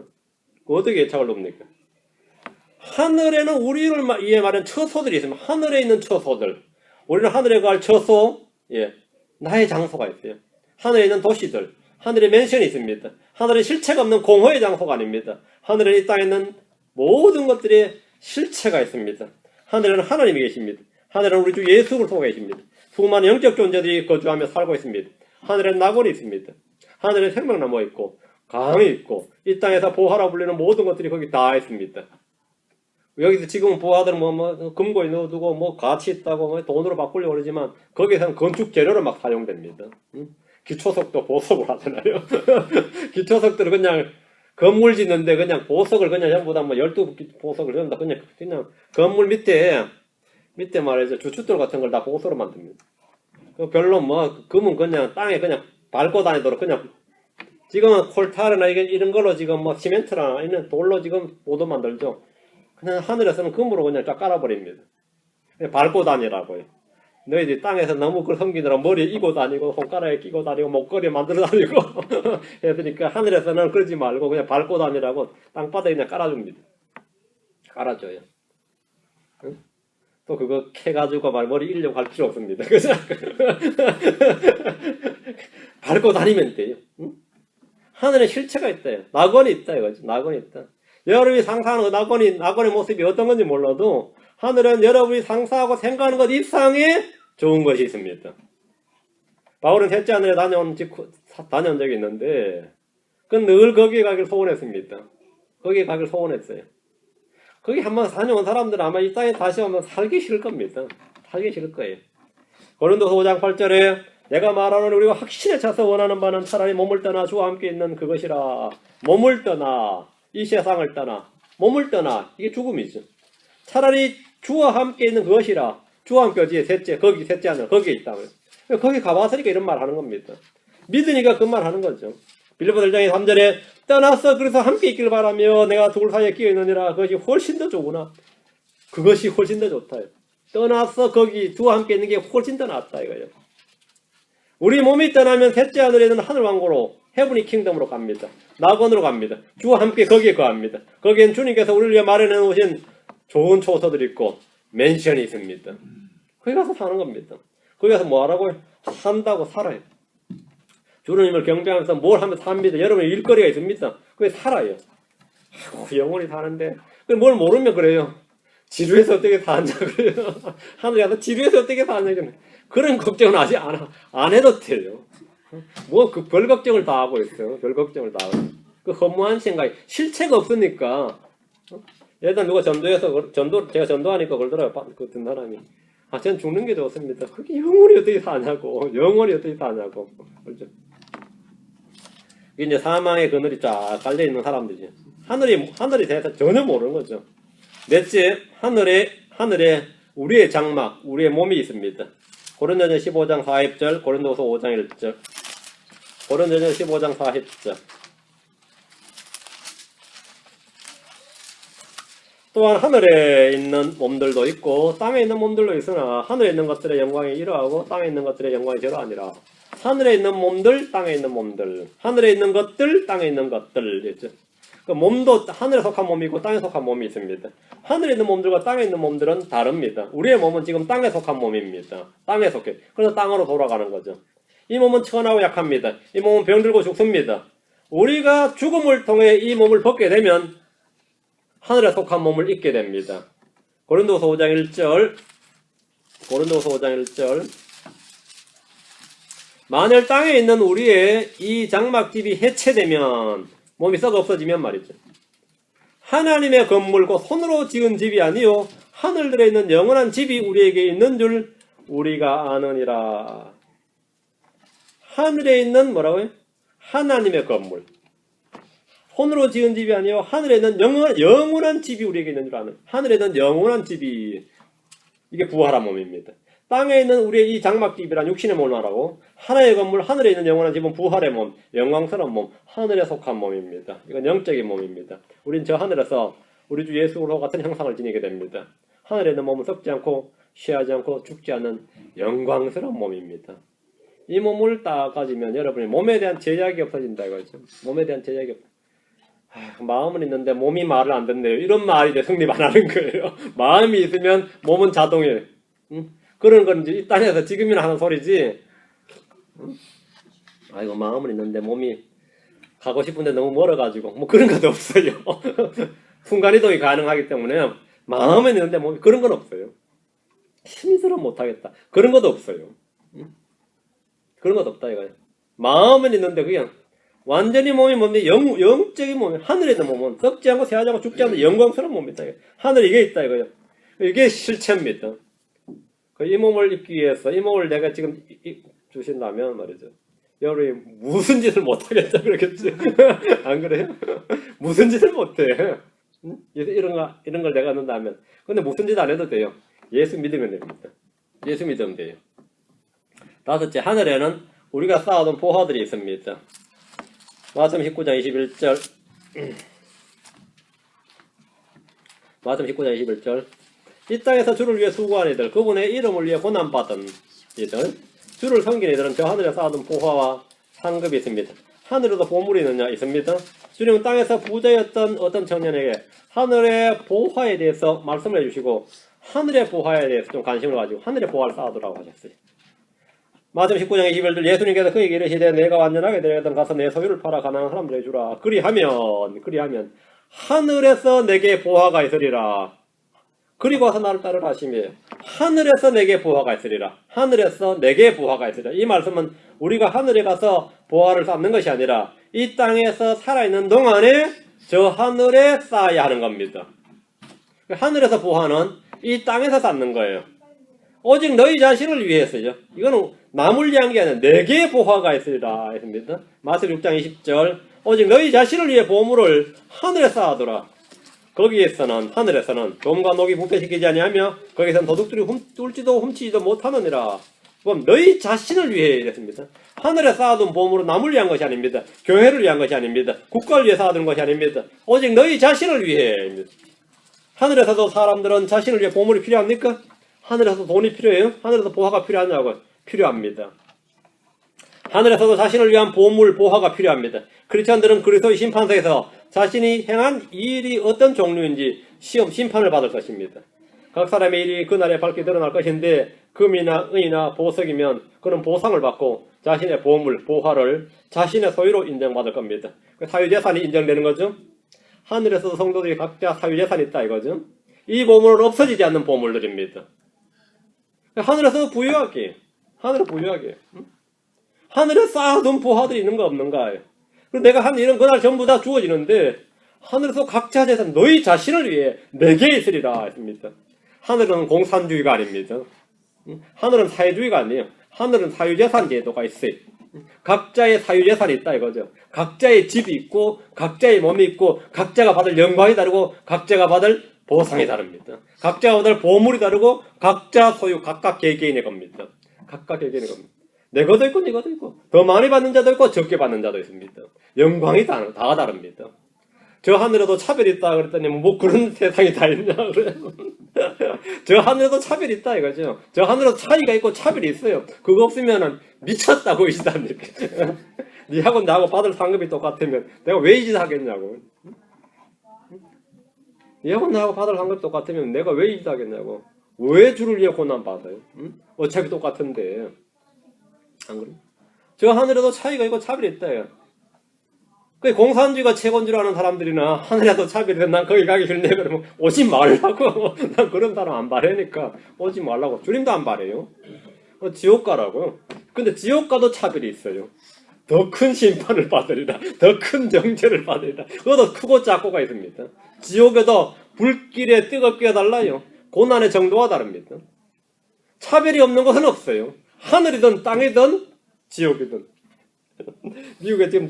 어떻게 애착을 둡니까? 하늘에는 우리를 이해 말하는 처소들이 있습니다. 하늘에 있는 처소들. 우리는 하늘에 갈 처소, 나의 장소가 있어요. 하늘에 있는 도시들, 하늘에 맨션이 있습니다. 하늘에 실체가 없는 공허의 장소가 아닙니다. 하늘에 이 땅에 있는 모든 것들이 실체가 있습니다. 하늘에는 하나님이 계십니다. 하늘에는 우리 주 예수를 통해 계십니다. 수많은 영적 존재들이 거주하며 살고 있습니다. 하늘에는 낙원이 있습니다. 하늘에 생명나무가 있고 강이 있고 이 땅에서 보화라 불리는 모든 것들이 거기 다 있습니다. 여기서 지금 보화들은 금고에 넣어두고 가치 있다고 돈으로 바꾸려고 그러지만 거기서는 건축 재료로 막 사용됩니다. 기초석도 보석을 하잖아요. 기초석들은 그냥 건물 짓는데 그냥 보석을 그냥 전부 다 12보석을 전부 다 그냥 건물 밑에 말이죠. 주춧돌 같은 걸 다 보석으로 만듭니다. 별로 금은 그냥 땅에 그냥 밟고 다니도록 그냥 지금은 콜타르나 이런 걸로 지금 시멘트나 이런 돌로 지금 모두 만들죠. 그냥 하늘에서는 금으로 그냥 쫙 깔아버립니다. 밟고 다니라고요. 너희들이 땅에서 너무 그걸 섬기느라 머리에 이고 다니고 손가락에 끼고 다니고 목걸이에 만들어 다니고 해드니까 하늘에서는 그러지 말고 그냥 밟고 다니라고 땅바닥에 그냥 깔아줍니다. 깔아줘요. 응? 또 그거 캐가지고 머리 일려고 할 필요 없습니다. 그죠? 밟고 다니면 돼요. 응? 하늘에 실체가 있다요. 낙원이 있다 이거지. 낙원이 있다. 여러분이 상상하는 낙원의 모습이 어떤 건지 몰라도 하늘은 여러분이 상상하고 생각하는 것 이상의 좋은 것이 있습니다. 바울은 셋째 하늘에 다녀온 적이 있는데 그건 늘 거기에 가길 소원했습니다. 거기에 가길 소원했어요. 거기 한번 다녀온 사람들은 아마 이 땅에 다시 오면 살기 싫을 겁니다. 살기 싫을 거예요. 고린도서 5장 8절에 내가 말하는 우리가 확신에 차서 원하는 바는 차라리 몸을 떠나 주와 함께 있는 그것이라. 몸을 떠나, 이 세상을 떠나, 몸을 떠나, 이게 죽음이죠. 차라리 주와 함께 있는 그것이라. 주와 함께 어디에 셋째, 거기 셋째 하늘, 거기에 있다고요. 거기 가봤으니까 이런 말 하는 겁니다. 믿으니까 그 말 하는 거죠. 빌립보서 1장의 3절에 떠나서 그래서 함께 있기를 바라며 내가 둘 사이에 끼어 있느니라. 그것이 훨씬 더 좋구나. 그것이 훨씬 더 좋다. 떠나서 거기 주와 함께 있는 게 훨씬 더 낫다 이거예요. 우리 몸이 떠나면 셋째 하늘에 있는 하늘왕국으로 헤브니 킹덤으로 갑니다. 낙원으로 갑니다. 주와 함께 거기에 거합니다. 거기엔 주님께서 우리를 위해 마련해 놓으신 좋은 초소들이 있고 맨션이 있습니다. 거기 가서 사는 겁니다. 거기 가서 뭐 하라고요? 산다고 살아요. 주님을 경배하면서 뭘 하면 삽니다. 여러분의 일거리가 있습니다. 그게 살아요. 아이고, 영원히 사는데 뭘 모르면 그래요. 지루해서 어떻게 사냐 그래요. 하늘에 가서 지루해서 어떻게 사냐 그래요. 그런 걱정은 아직 안 해도 돼요. 뭐 그 별 걱정을 다 하고 있어요. 별 걱정을 다 하고. 그 허무한 생각이 실체가 없으니까. 예전 누가 전도해서 제가 전도하니까 그러더라고요. 그 듣는 사람이. 아, 전 죽는 게 좋습니다. 그게 영원히 어떻게 사냐고. 영원히 어떻게 사냐고. 그렇죠. 이게 이제 사망의 그늘이 쫙 깔려 있는 사람들이죠. 하늘이 대해서 전혀 모르는 거죠. 넷째, 하늘에 우리의 장막, 우리의 몸이 있습니다. 고린도전서 15장 40절, 고린도서 5장 1절. 고린도전서 15장 40절. 또한 하늘에 있는 몸들도 있고 땅에 있는 몸들도 있으나 하늘에 있는 것들의 영광이 이러하고 땅에 있는 것들의 영광이 저러하니라. 하늘에 있는 몸들, 땅에 있는 몸들. 하늘에 있는 것들, 땅에 있는 것들. 있죠. 그 몸도 하늘에 속한 몸이 있고 땅에 속한 몸이 있습니다. 하늘에 있는 몸들과 땅에 있는 몸들은 다릅니다. 우리의 몸은 지금 땅에 속한 몸입니다. 땅에 속해. 그래서 땅으로 돌아가는 거죠. 이 몸은 천하고 약합니다. 이 몸은 병들고 죽습니다. 우리가 죽음을 통해 이 몸을 벗게 되면 하늘에 속한 몸을 입게 됩니다. 고린도서 5장 1절. 고린도서 5장 1절. 만일 땅에 있는 우리의 이 장막집이 해체되면 몸이 썩어 없어지면 말이죠. 하나님의 건물고 손으로 지은 집이 아니요 하늘들에 있는 영원한 집이 우리에게 있는 줄 우리가 아느니라. 하늘에 있는 뭐라고요? 하나님의 건물. 손으로 지은 집이 아니요 하늘에 있는 영원한 집이 우리에게 있는 줄 아는. 하늘에 있는 영원한 집이 이게 부활한 몸입니다. 땅에 있는 우리의 이 장막집이란 육신의 몸을 말하고 하나의 건물 하늘에 있는 영원한 집은 부활의 몸, 영광스러운 몸, 하늘에 속한 몸입니다. 이건 영적인 몸입니다. 우린 저 하늘에서 우리 주 예수로 같은 형상을 지니게 됩니다. 하늘에 있는 몸은 썩지 않고 쉬하지 않고 죽지 않는 영광스러운 몸입니다. 이 몸을 딱 가지면 여러분이 몸에 대한 제약이 없어진다 이거죠. 몸에 대한 제약이 없어진다. 마음은 있는데 몸이 말을 안 듣네요. 이런 말이 이제 성립 안 하는 거예요. 마음이 있으면 몸은 자동이에요. 응? 그런 건 이제 이 땅에서 지금이나 하는 소리지. 응? 아이고 마음은 있는데 몸이 가고 싶은데 너무 멀어가지고 뭐 그런 것도 없어요. 순간이동이 가능하기 때문에 마음은 있는데 몸이 그런 건 없어요. 힘이 들어 못하겠다. 그런 것도 없어요. 응? 그런 것도 없다 이거예요. 마음은 있는데 그냥 완전히 몸이 뭔데 영적인 몸이 하늘에 있는 몸은 썩지 않고 새하지 않고 죽지 않는 영광스러운 몸이다. 하늘에 이게 있다 이거예요. 이게 실체입니다. 이 몸을 입기 위해서 이 몸을 내가 지금 주신다면 말이죠. 여러분이 무슨 짓을 못하겠다 그러겠지. 안 그래요? 무슨 짓을 못해. 응? 이런 걸 내가 넣는다면. 근데 무슨 짓 안 해도 돼요. 예수 믿으면 됩니다. 예수 믿으면 돼요. 다섯째, 하늘에는 우리가 쌓아둔 보화들이 있습니다. 마태복음 19장 21절. 마태복음 19장 21절. 이 땅에서 주를 위해 수고한 이들, 그분의 이름을 위해 고난받은 이들, 주를 섬긴 이들은 저 하늘에 쌓아둔 보화와 상급이 있습니다. 하늘에도 보물이 있느냐? 있습니다. 주님은 땅에서 부자였던 어떤 청년에게 하늘의 보화에 대해서 말씀을 해주시고 하늘의 보화에 대해서 좀 관심을 가지고 하늘의 보화를 쌓아두라고 하셨어요. 마태복음 19장 21절 예수님께서 그에게 이르시되 내가 완전하게 되려거든 가서 내 소유를 팔아 가난한 사람들에게 주라. 그리하면 하늘에서 내게 보화가 있으리라. 그리고 와서 나를 따르라 하시며 하늘에서 내게 보화가 있으리라. 하늘에서 내게 보화가 있으리라. 이 말씀은 우리가 하늘에 가서 보화를 쌓는 것이 아니라 이 땅에서 살아있는 동안에 저 하늘에 쌓아야 하는 겁니다. 하늘에서 보화는 이 땅에서 쌓는 거예요. 오직 너희 자신을 위해서죠. 이거는 남을 위한 게 아니라 내게 보화가 있으리라 했습니다. 마태복음 6장 20절 오직 너희 자신을 위해 보물을 하늘에 쌓아두라. 거기에서는 하늘에서는 금과 녹이 부패시키지 아니하며 거기서는 도둑들이 뚫지도 훔치지도 못하느니라. 그럼 너희 자신을 위해 이랬습니다. 하늘에 쌓아둔 보물은 남을 위한 것이 아닙니다. 교회를 위한 것이 아닙니다. 국가를 위해 쌓아둔 것이 아닙니다. 오직 너희 자신을 위해입니다. 하늘에서도 사람들은 자신을 위해 보물이 필요합니까? 하늘에서 돈이 필요해요? 하늘에서 보화가 필요하냐고? 필요합니다. 하늘에서도 자신을 위한 보물, 보화가 필요합니다. 크리스천들은 그리스도의 심판서에서 자신이 행한 일이 어떤 종류인지 심판을 받을 것입니다. 각 사람의 일이 그날에 밝게 드러날 것인데 금이나 은이나 보석이면 그는 보상을 받고 자신의 보물, 보화를 자신의 소유로 인정받을 겁니다. 사유재산이 인정되는 거죠. 하늘에서도 성도들이 각자 사유재산이 있다 이거죠. 이 보물은 없어지지 않는 보물들입니다. 하늘에서도 부유하게, 하늘에 부유하게. 하늘에 쌓아둔 보화들이 있는 거 없는가? 그리고 내가 한 일은 그날 전부 다 주어지는데 하늘에서 각자 재산 너희 자신을 위해 내게 있으리라 했습니다. 하늘은 공산주의가 아닙니다. 하늘은 사회주의가 아니에요. 하늘은 사유재산 제도가 있어요. 각자의 사유재산이 있다 이거죠. 각자의 집이 있고 각자의 몸이 있고 각자가 받을 영광이 다르고 각자가 받을 보상이 다릅니다. 각자가 받을 보물이 다르고 각자 소유 각각 개개인의 겁니다. 각각 개개인의 겁니다. 내 것도 있고 네 것도 있고 더 많이 받는 자도 있고 적게 받는 자도 있습니다. 영광이 다 다릅니다. 저 하늘에도 차별이 있다 그랬더니 뭐 그런 세상이 다 있냐 그래요. 저 하늘에도 차별이 있다 이거죠. 저 하늘에도 차이가 있고 차별이 있어요. 그거 없으면은 미쳤다고 이시다니까. 니하고 나하고 받을 상급이 똑같으면 내가 왜 이 짓 하겠냐고. 니하고 나하고 받을 상급이 똑같으면 내가 왜 이 짓 하겠냐고. 왜 주를 위해 고난 받아요? 어차피 똑같은데. 안 그래? 저 하늘에도 차이가 있고 차별이 있다요. 그 공산주의가 최고인 줄 아는 사람들이나 하늘에도 차별이 있다. 난 거기 가기 싫네. 그러면 오지 말라고. 난 그런 사람 안 바라니까 오지 말라고. 주님도 안 바래요. 지옥 가라고요. 근데 지옥 가도 차별이 있어요. 더 큰 심판을 받으리라. 더 큰 정죄를 받으리라. 그것도 크고 작고가 있습니다. 지옥에도 불길에 뜨겁게 달라요. 고난의 정도가 다릅니다. 차별이 없는 것은 없어요. 하늘이든 땅이든 지옥이든. 미국에 지금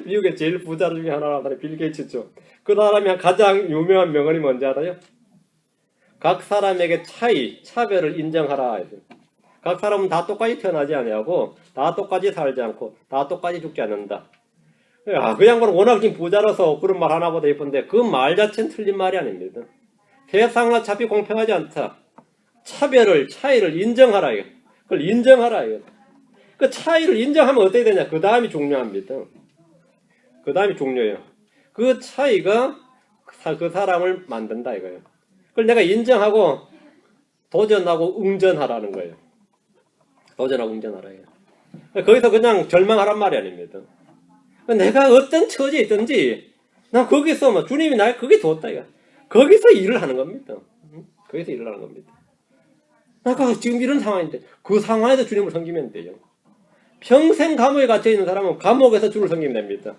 미국의 제일 부자 중에 하나가 빌 게이츠죠. 그 사람이 가장 유명한 명언이 뭔지 알아요? 각 사람에게 차별을 인정하라. 각 사람은 다 똑같이 태어나지 아니하고 다 똑같이 살지 않고 다 똑같이 죽지 않는다. 그 양반은 워낙 지금 부자라서 그런 말 하나보다 예쁜데 그 말 자체는 틀린 말이 아닙니다. 세상은 어차피 공평하지 않다. 차이를 인정하라. 그걸 인정하라. 그 차이를 인정하면 어떻게 되냐? 그 다음이 중요합니다. 그 다음이 중요해요. 그 차이가 그 사람을 만든다 이거예요. 그걸 내가 인정하고 도전하고 응전하라는 거예요. 도전하고 응전하라. 거기서 그냥 절망하란 말이 아닙니다. 내가 어떤 처지에 있든지 난 거기서 뭐 주님이 날 거기 뒀다 이거. 거기서 일을 하는 겁니다. 거기서 일을 하는 겁니다. 내가 지금 이런 상황인데 그 상황에서 주님을 섬기면 돼요. 평생 감옥에 갇혀 있는 사람은 감옥에서 주를 섬기면 됩니다.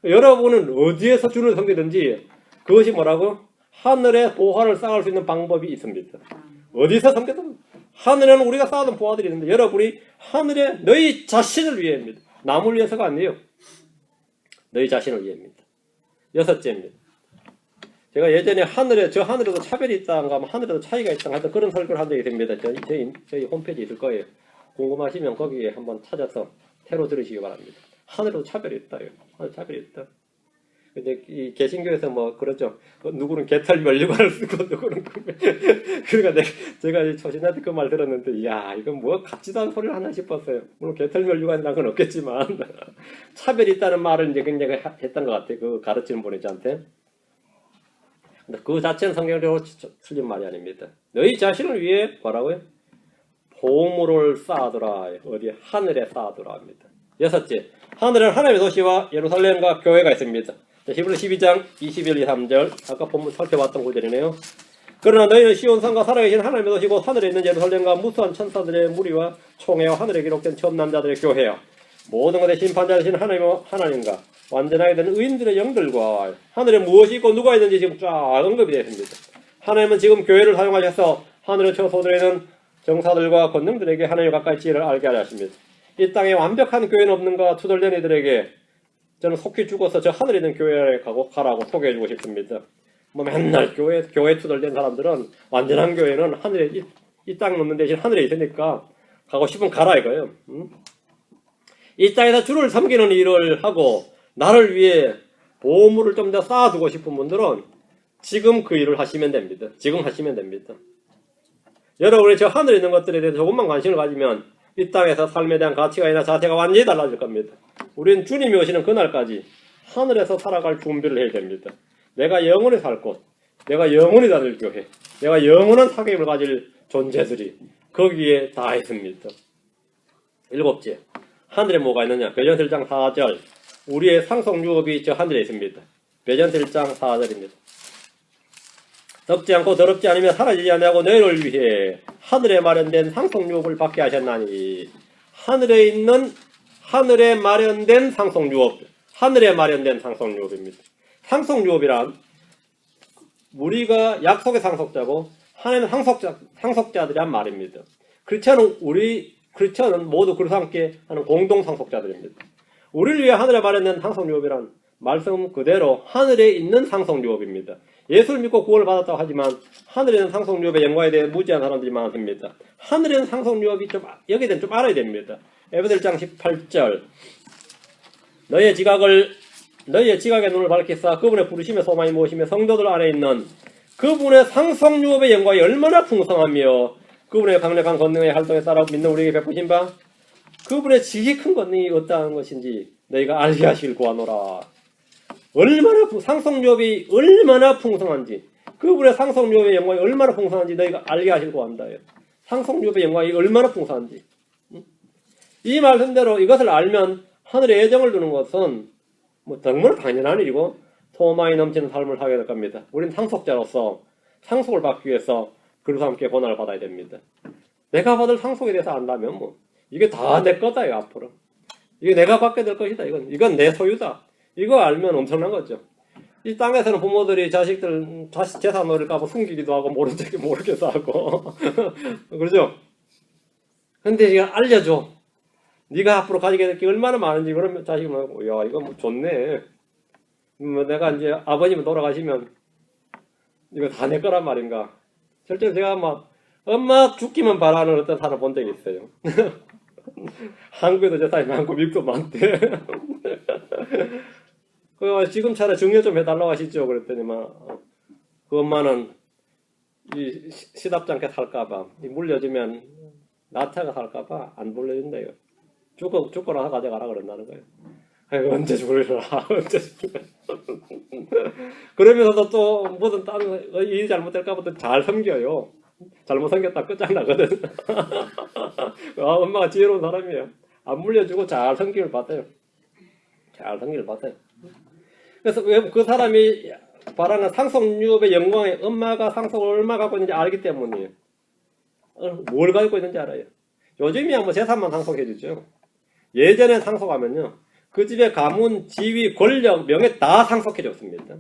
여러분은 어디에서 주를 섬기든지 그것이 뭐라고? 하늘에 보화를 쌓을 수 있는 방법이 있습니다. 어디서 섬기든 하늘에는 우리가 쌓아둔 보화들이 있는데 여러분이 하늘에 너희 자신을 위해입니다. 남을 위해서가 아니에요. 너희 자신을 위해입니다. 6째입니다. 제가 예전에 저 하늘에도 차별이 있다는가 하면 하늘에도 차이가 있다는가 하여튼 그런 설교를 한 적이 있습니다. 저희 홈페이지에 있을 거예요. 궁금하시면 거기에 한번 찾아서 새로 들으시기 바랍니다. 하늘에도 차별이 있다요. 하늘 차별이 있다. 근데 이 개신교에서 뭐 그렇죠. 누구는 개털 면류관을 쓰고 누구는 그러니까 제가 초신할 때 그 말 들었는데 이야 이건 뭐 같지도 않은 소리를 하나 싶었어요. 물론 개털 면류관이라는 건 없겠지만 차별이 있다는 말을 이제 굉장히 했던 것 같아요. 그 가르치는 분이 저한테. 근데 그 자체는 성경적으로 틀린 말이 아닙니다. 너희 자신을 위해 뭐라고요? 보물을 쌓아두라. 어디 하늘에 쌓아두라 합니다. 6째, 하늘은 하나님의 도시와 예루살렘과 교회가 있습니다. 히브리서 12장 21, 23절 아까 본문 살펴봤던 구절이네요. 그러나 너희는 시온산과 살아계신 하나님의 도시고 하늘에 있는 예루살렘과 무수한 천사들의 무리와 총회와 하늘에 기록된 첨난 자들의 교회야. 모든 것의 심판자 되신 하나님과 완전하게 된 의인들의 영들과 하늘에 무엇이 있고 누가 있는지 지금 쫙 언급이 되어 있습니다. 하나님은 지금 교회를 사용하셔서 하늘의 처소들에는 정사들과 권능들에게 하나님 가까이 지혜를 알게 하려 하십니다. 이 땅에 완벽한 교회는 없는가 투덜대는 이들에게 저는 속히 죽어서 저 하늘에 있는 교회에 가라고 소개해주고 싶습니다. 뭐 맨날 교회 투덜댄 사람들은 완전한 교회는 하늘에 이 땅 없는 대신 하늘에 있으니까 가고 싶으면 가라 이거예요. 이 땅에서 주를 섬기는 일을 하고 나를 위해 보물을 좀 더 쌓아두고 싶은 분들은 지금 그 일을 하시면 됩니다. 지금 하시면 됩니다. 여러분이 저 하늘에 있는 것들에 대해서 조금만 관심을 가지면 이 땅에서 삶에 대한 가치관이나 자세가 완전히 달라질 겁니다. 우리는 주님이 오시는 그날까지 하늘에서 살아갈 준비를 해야 됩니다. 내가 영원히 살 곳, 내가 영원히 다닐 교회, 내가 영원한 사귐을 가질 존재들이 거기에 다 있습니다. 7째, 하늘에 뭐가 있느냐? 베드로전서 1장 4절, 우리의 상속유업이 저 하늘에 있습니다. 베드로전서 1장 4절입니다. 썩지 않고 더럽지 않으며 사라지지 아니하고 너희를 위해 하늘에 마련된 상속유업을 받게 하셨나니. 하늘에 마련된 상속유업, 하늘에 마련된 상속유업입니다. 상속유업이란 우리가 약속의 상속자고 하나님은 상속자들이란 말입니다. 크리스천은 모두 그리스도와 함께 하는 공동 상속자들입니다. 우리를 위해 하늘에 마련된 상속유업이란 말씀 그대로 하늘에 있는 상속유업입니다. 예수를 믿고 구원을 받았다고 하지만 하늘에 있는 상속유업의 영광에 대해 무지한 사람들이 많습니다. 하늘에 있는 상속유업이 여기에 대해서 좀 알아야 됩니다. 에베소서 1장 18절, 너희의 지각의 눈을 밝히사 그분의 부르심의 소망이 무엇이며 성도들 안에 있는 그분의 상속유업의 영광이 얼마나 풍성하며 그분의 강력한 권능의 활동에 따라 믿는 우리에게 베푸신 바 그분의 지극히 큰 권능이 어떠한 것인지 너희가 알게 하시길 구하노라. 상속유업이 얼마나 풍성한지, 그분의 상속유업의 영광이 얼마나 풍성한지 너희가 알게 하시길 구한다. 상속유업의 영광이 얼마나 풍성한지. 이 말씀대로 이것을 알면 하늘에 애정을 두는 것은 정말 당연한 일이고 소망이 넘치는 삶을 살게 될 겁니다. 우리는 상속자로서 상속을 받기 위해서 그리스도와 함께 고난을 받아야 됩니다. 내가 받을 상속에 대해서 안다면 이게 다 내 거다. 앞으로 이게 내가 받게 될 것이다. 이건 내 소유다. 이거 알면 엄청난 거죠. 이 땅에서는 부모들이 자식 재산 노릴까 봐 숨기기도 하고 모르게도 하고 그러죠. 근데 이거 알려줘. 네가 앞으로 가지게 될 게 얼마나 많은지. 그러면 자식이 야 이거 좋네. 내가 이제 아버님은 돌아가시면 이거 다 내 거란 말인가. 실제로 제가 엄마 죽기만 바라는 어떤 사람 본 적이 있어요. 한국에도 재산이 많고 미국도 많대. 지금 차라리 증여 좀 해달라고 하시죠. 그랬더니 그 엄마는 시답지 않게 살까봐, 물려주면 나태하게 살까봐 안 물려준대요. 죽고 나서 가져가라 그런다는 거예요. 아이고, 언제 죽으려나, 언제 죽으려나. 그러면서도 또 무슨 다른 일이 잘못될까봐 또 잘 섬겨요. 잘못 섬겼다 끝장나거든. 엄마가 지혜로운 사람이에요. 안 물려주고 잘 섬김을 받아요. 잘 섬김을 받아요. 그래서 그 사람이 바라는 상속유업의 영광에 엄마가 상속을 얼마 갖고 있는지 알기 때문이에요. 뭘 갖고 있는지 알아요. 요즘이야 재산만 상속해주죠. 예전에 상속하면요, 그 집의 가문, 지위, 권력, 명예 다 상속해줬습니다.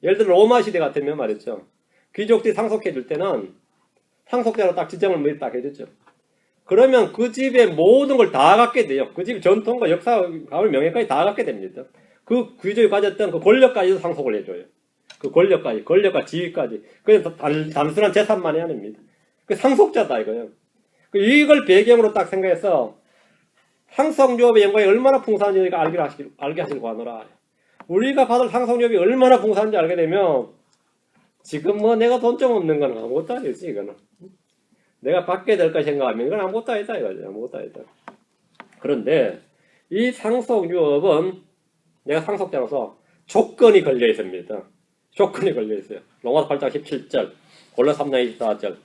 예를 들어 로마 시대 같으면 말이죠, 귀족들이 상속해줄 때는 상속자로 딱 지정을 딱 해줬죠. 그러면 그 집의 모든 걸 다 갖게 돼요. 그 집의 전통과 역사, 가문, 명예까지 다 갖게 됩니다. 그 귀족이 가졌던 그 권력까지도 상속을 해줘요. 그 권력과 지위까지. 그냥 단순한 재산만이 아닙니다. 그 상속자다 이거예요. 이걸 배경으로 딱 생각해서 상속유업의 영광이 얼마나 풍성한지 우리가 알게 하시길 구하노라. 우리가 받을 상속유업이 얼마나 풍성한지 알게 되면 지금 내가 돈 좀 없는 건 아무것도 아니지. 이거는 내가 받게 될 거 생각하면 이건 아무것도 아니다 이거죠. 아무것도 아니다. 그런데 이 상속유업은 내가 상속자로서 조건이 걸려 있습니다. 조건이 걸려 있어요. 로마서 8장 17절, 골로새 3장 24절.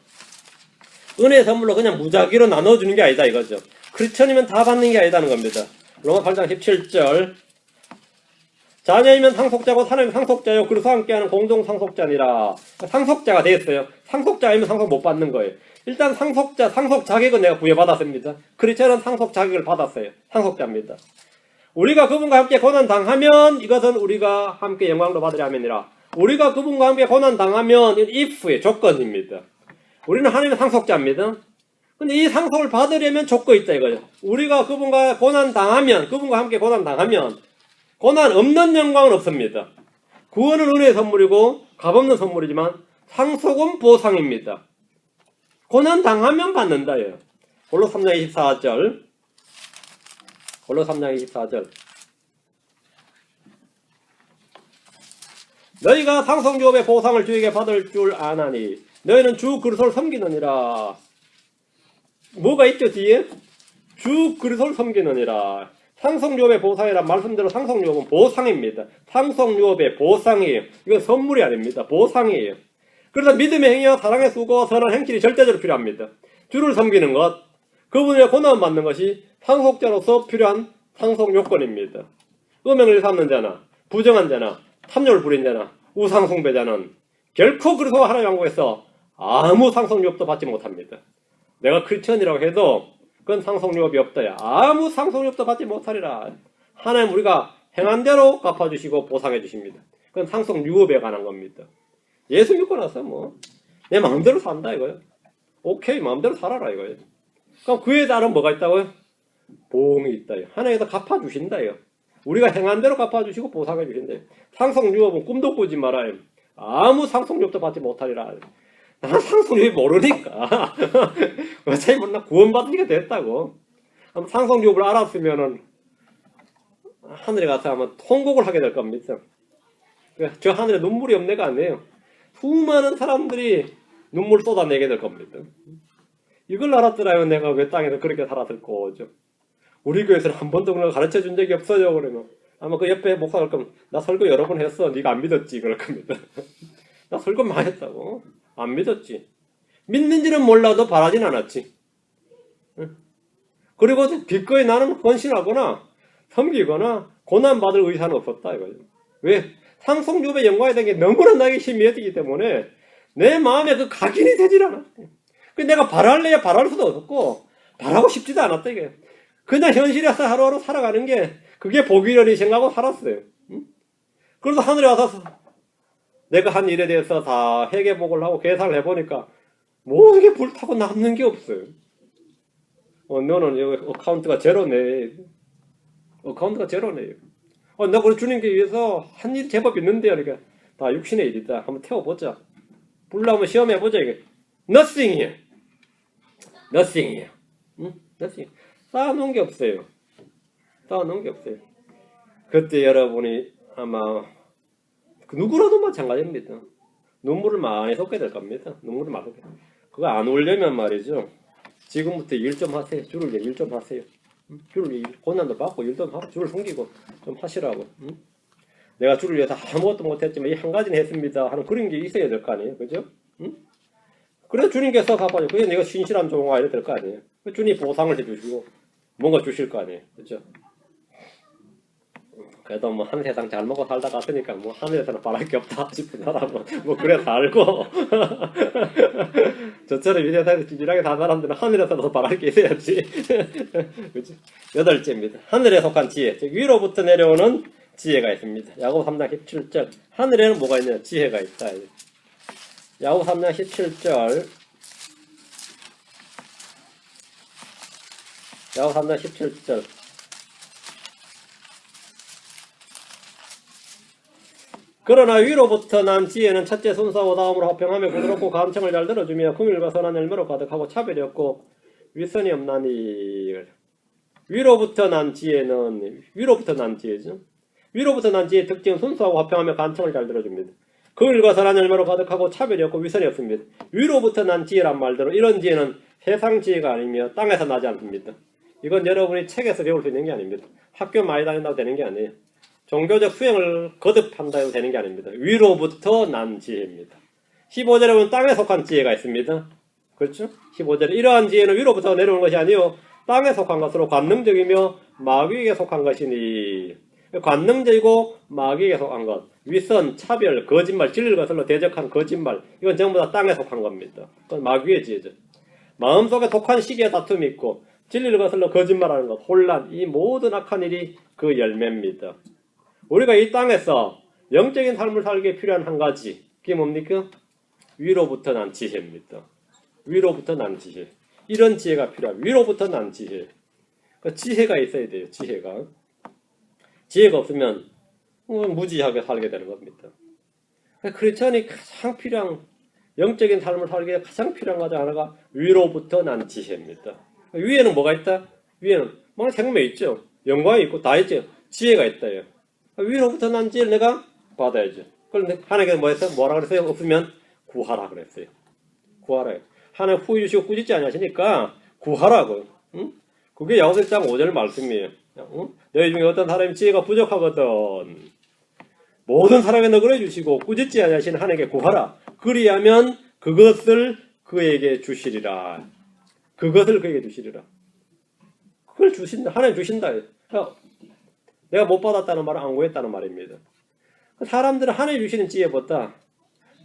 은혜의 선물로 그냥 무작위로 나눠주는 게 아니다 이거죠. 크리스천이면 다 받는 게 아니다는 겁니다. 로마서 8장 17절, 자녀이면 상속자고 하나님 상속자요 그리스도와 함께하는 공동 상속자니라. 상속자가 되었어요. 상속자 아니면 상속 못 받는 거예요. 일단 상속 자격은 내가 부여받았습니다. 크리스천은 상속 자격을 받았어요. 상속자입니다. 우리가 그분과 함께 고난 당하면 이것은 우리가 함께 영광도 받으려 함이니라. 우리가 그분과 함께 고난 당하면 if의 조건입니다. 우리는 하나님의 상속자입니다. 근데 이 상속을 받으려면 조건이 있다 이거예요. 우리가 그분과 고난당하면, 그분과 함께 고난당하면, 고난 없는 영광은 없습니다. 구원은 은혜의 선물이고 값없는 선물이지만 상속은 보상입니다. 고난당하면 받는다예요. 골로 3장 24절. 골로 3장 24절. 너희가 상속유업의 보상을 주에게 받을 줄 아나니 너희는 주 그리스도를 섬기느니라. 뭐가 있죠 뒤에? 주 그리스도를 섬기느니라. 상속유업의 보상이란 말씀대로 상속유업은 보상입니다. 상속유업의 보상이에요. 이건 선물이 아닙니다. 보상이에요. 그래서 믿음의 행위와 사랑의 수고와 선한 행실이 절대적으로 필요합니다. 주를 섬기는 것, 그분의 고난을 받는 것이 상속자로서 필요한 상속요건입니다. 음행을 삼는 자나 부정한 자나 탐욕을 부린 자나 우상숭배자는 결코 그리스도와 하나님 왕국에서 아무 상속유업도 받지 못합니다. 내가 크리스천이라고 해도 그건 상속유업이 없다야. 아무 상속유업도 받지 못하리라. 하나님 우리가 행한 대로 갚아주시고 보상해 주십니다. 그건 상속유업에 관한 겁니다. 예수 믿고 나서 뭐 내 마음대로 산다 이거예요. 오케이 마음대로 살아라 이거예요. 그럼 그에 따른 뭐가 있다고요? 보응이 있다요. 하나님께서 갚아주신다요. 우리가 행한 대로 갚아주시고 보상해 주신다요. 상속유업은 꿈도 꾸지 말아요. 아무 상속유업도 받지 못하리라. 난 상속유업이 모르니까. 어차피 나 구원받으니까 됐다고. 상속유업을 알았으면은 하늘에 가서 아마 통곡을 하게 될 겁니다. 저 하늘에 눈물이 없네가 아니에요. 수많은 사람들이 눈물을 쏟아내게 될 겁니다. 이걸 알았더라면 내가 왜 땅에서 그렇게 살았을 거죠. 우리 교회에서는 한 번도 그런 거 가르쳐 준 적이 없어요. 그러면 아마 그 옆에 목사가 그럴 거면 나 설교 여러 번 했어. 네가 안 믿었지. 그럴 겁니다. 나 설교 많이 했다고. 안 믿었지. 믿는지는 몰라도 바라진 않았지. 그리고 기꺼이 나는 헌신하거나 섬기거나 고난받을 의사는 없었다 이거죠. 왜? 상속유업의 영광에 대한 게 너무나 나에게 희미해지기 때문에 내 마음에 그 각인이 되질 않아. 내가 바랄래야 바랄 수도 없었고 바라고 싶지도 않았다 이게. 그냥 현실에서 하루하루 살아가는 게 그게 복이려니 생각하고 살았어요. 그래서 하늘에 와서 내가 한 일에 대해서 다 회개복을 하고 계산을 해보니까 모든 게 불타고 남는 게 없어요. 너는 여기 어카운트가 제로네. 어카운트가 제로네. 나 그래 주님께 위해서 한 일 제법 있는데요. 그러니까 다 육신의 일이다. 한번 태워보자. 불러 한번 시험해보자. 이게 nothing이에요. nothing이에요. nothing. 쌓아놓은 게 없어요. 쌓아놓은 게 없어요. 그때 여러분이 아마 누구라도 마찬가지입니다. 눈물을 많이 쏟게 될 겁니다. 눈물을 많이 쏟게. 그거 안 올려면 말이죠. 지금부터 일 좀 하세요. 주를 위해 일 좀 하세요. 주를 위해 고난도 받고 일도 하고 주를 섬기고 좀 하시라고. 내가 주를 위해서 아무것도 못했지만 이 한 가지는 했습니다 하는 그런 게 있어야 될 거 아니에요. 그죠? 그래서 주님께서 갚아줘. 그게 내가 신실한 종아 이래 될 거 아니에요. 주님 보상을 해주시고 뭔가 주실 거 아니에요. 그죠? 그래도 뭐 한 세상 잘 먹고 살다 갔으니까 뭐 하늘에서는 바랄 게 없다 싶은 사람은 뭐 그래 살고 저처럼 이 세상에서 진실하게 산 사람들은 하늘에서도 바랄 게 있어야지. 그치? 8째입니다. 하늘에 속한 지혜, 즉 위로부터 내려오는 지혜가 있습니다. 야고보 3장 17절. 하늘에는 뭐가 있냐? 지혜가 있다. 야고보 3장 17절. 야고보 3장 17절. 그러나 위로부터 난 지혜는 첫째 순수하고 다음으로 화평하며 부드럽고 감청을 잘 들어주며 긍휼과 선한 열매로 가득하고 차별이 없고 윗선이 없나니. 위로부터 난 지혜는 위로부터 난 지혜죠. 위로부터 난 지혜의 특징은 순수하고 화평하며 감청을 잘 들어줍니다. 긍휼과 선한 열매로 가득하고 차별이 없고 윗선이 없습니다. 위로부터 난 지혜란 말대로 이런 지혜는 세상 지혜가 아니며 땅에서 나지 않습니다. 이건 여러분이 책에서 배울 수 있는 게 아닙니다. 학교 많이 다닌다고 되는 게 아니에요. 종교적 수행을 거듭한다고 되는 게 아닙니다. 위로부터 난 지혜입니다. 15절에 보면 땅에 속한 지혜가 있습니다. 그렇죠? 15절에 이러한 지혜는 위로부터 내려오는 것이 아니요 땅에 속한 것으로 관능적이며 마귀에게 속한 것이니. 관능적이고 마귀에게 속한 것, 윗선, 차별, 거짓말, 진리를 거슬러 대적한 거짓말, 이건 전부 다 땅에 속한 겁니다. 그건 마귀의 지혜죠. 마음속에 독한 시기의 다툼이 있고 진리를 거슬러 거짓말하는 것, 혼란, 이 모든 악한 일이 그 열매입니다. 우리가 이 땅에서 영적인 삶을 살기에 필요한 한 가지, 그게 뭡니까? 위로부터 난 지혜입니다. 위로부터 난 지혜. 이런 지혜가 필요합니다. 위로부터 난 지혜. 그 지혜가 있어야 돼요. 지혜가. 지혜가 없으면 무지하게 살게 되는 겁니다. 크리스천이 가장 필요한 영적인 삶을 살기 위해 가장 필요한 것 중 하나가 위로부터 난 지혜입니다. 위에는 뭐가 있다? 위에는 뭐 생명이 있죠. 영광이 있고 다 있죠. 지혜가 있다요. 위로부터 난 지혜를 내가 받아야죠. 그런데 하나님께서 뭐 했어요? 뭐라 그랬어요? 없으면 구하라 그랬어요. 구하라. 하나님 후히 주시고 꾸짖지 않으시니까 구하라고. 응? 그게 야고보서 1장 5절 말씀이에요. 응? 너희 중에 어떤 사람이 지혜가 부족하거든 모든 사람의 너그러 주시고 꾸짖지 않으시는 하나님께 구하라. 그리하면 그것을 그에게 주시리라. 그것을 그에게 주시리라. 그걸 주신다. 하나님 주신다. 내가 못 받았다는 말은 안 구했다는 말입니다. 사람들은 하나님 주시는 지혜보다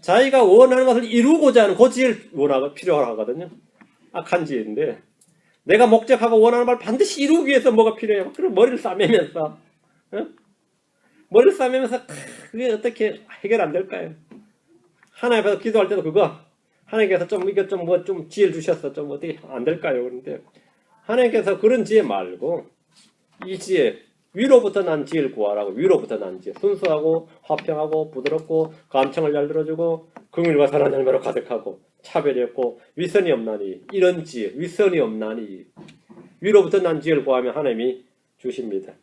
자기가 원하는 것을 이루고자 하는 그 지혜를 필요하거든요. 악한 지혜인데 내가 목적하고 원하는 말 반드시 이루기 위해서 뭐가 필요해요? 그럼 머리를 싸매면서 머리를 싸매면서 그게 어떻게 해결 안 될까요? 하나님 앞에서 기도할 때도 그거 하나님께서 좀 지혜를 주셔서 좀 어떻게 안 될까요? 그런데 하나님께서 그런 지혜 말고 이 지혜 위로부터 난 지혜를 구하라고. 위로부터 난 지혜. 순수하고 화평하고 부드럽고 감청을 잘 들어주고 긍휼과 선한 열매로 가득하고 차별이 없고 위선이 없나니. 이런 지혜. 위선이 없나니. 위로부터 난 지혜를 구하면 하나님이 주십니다.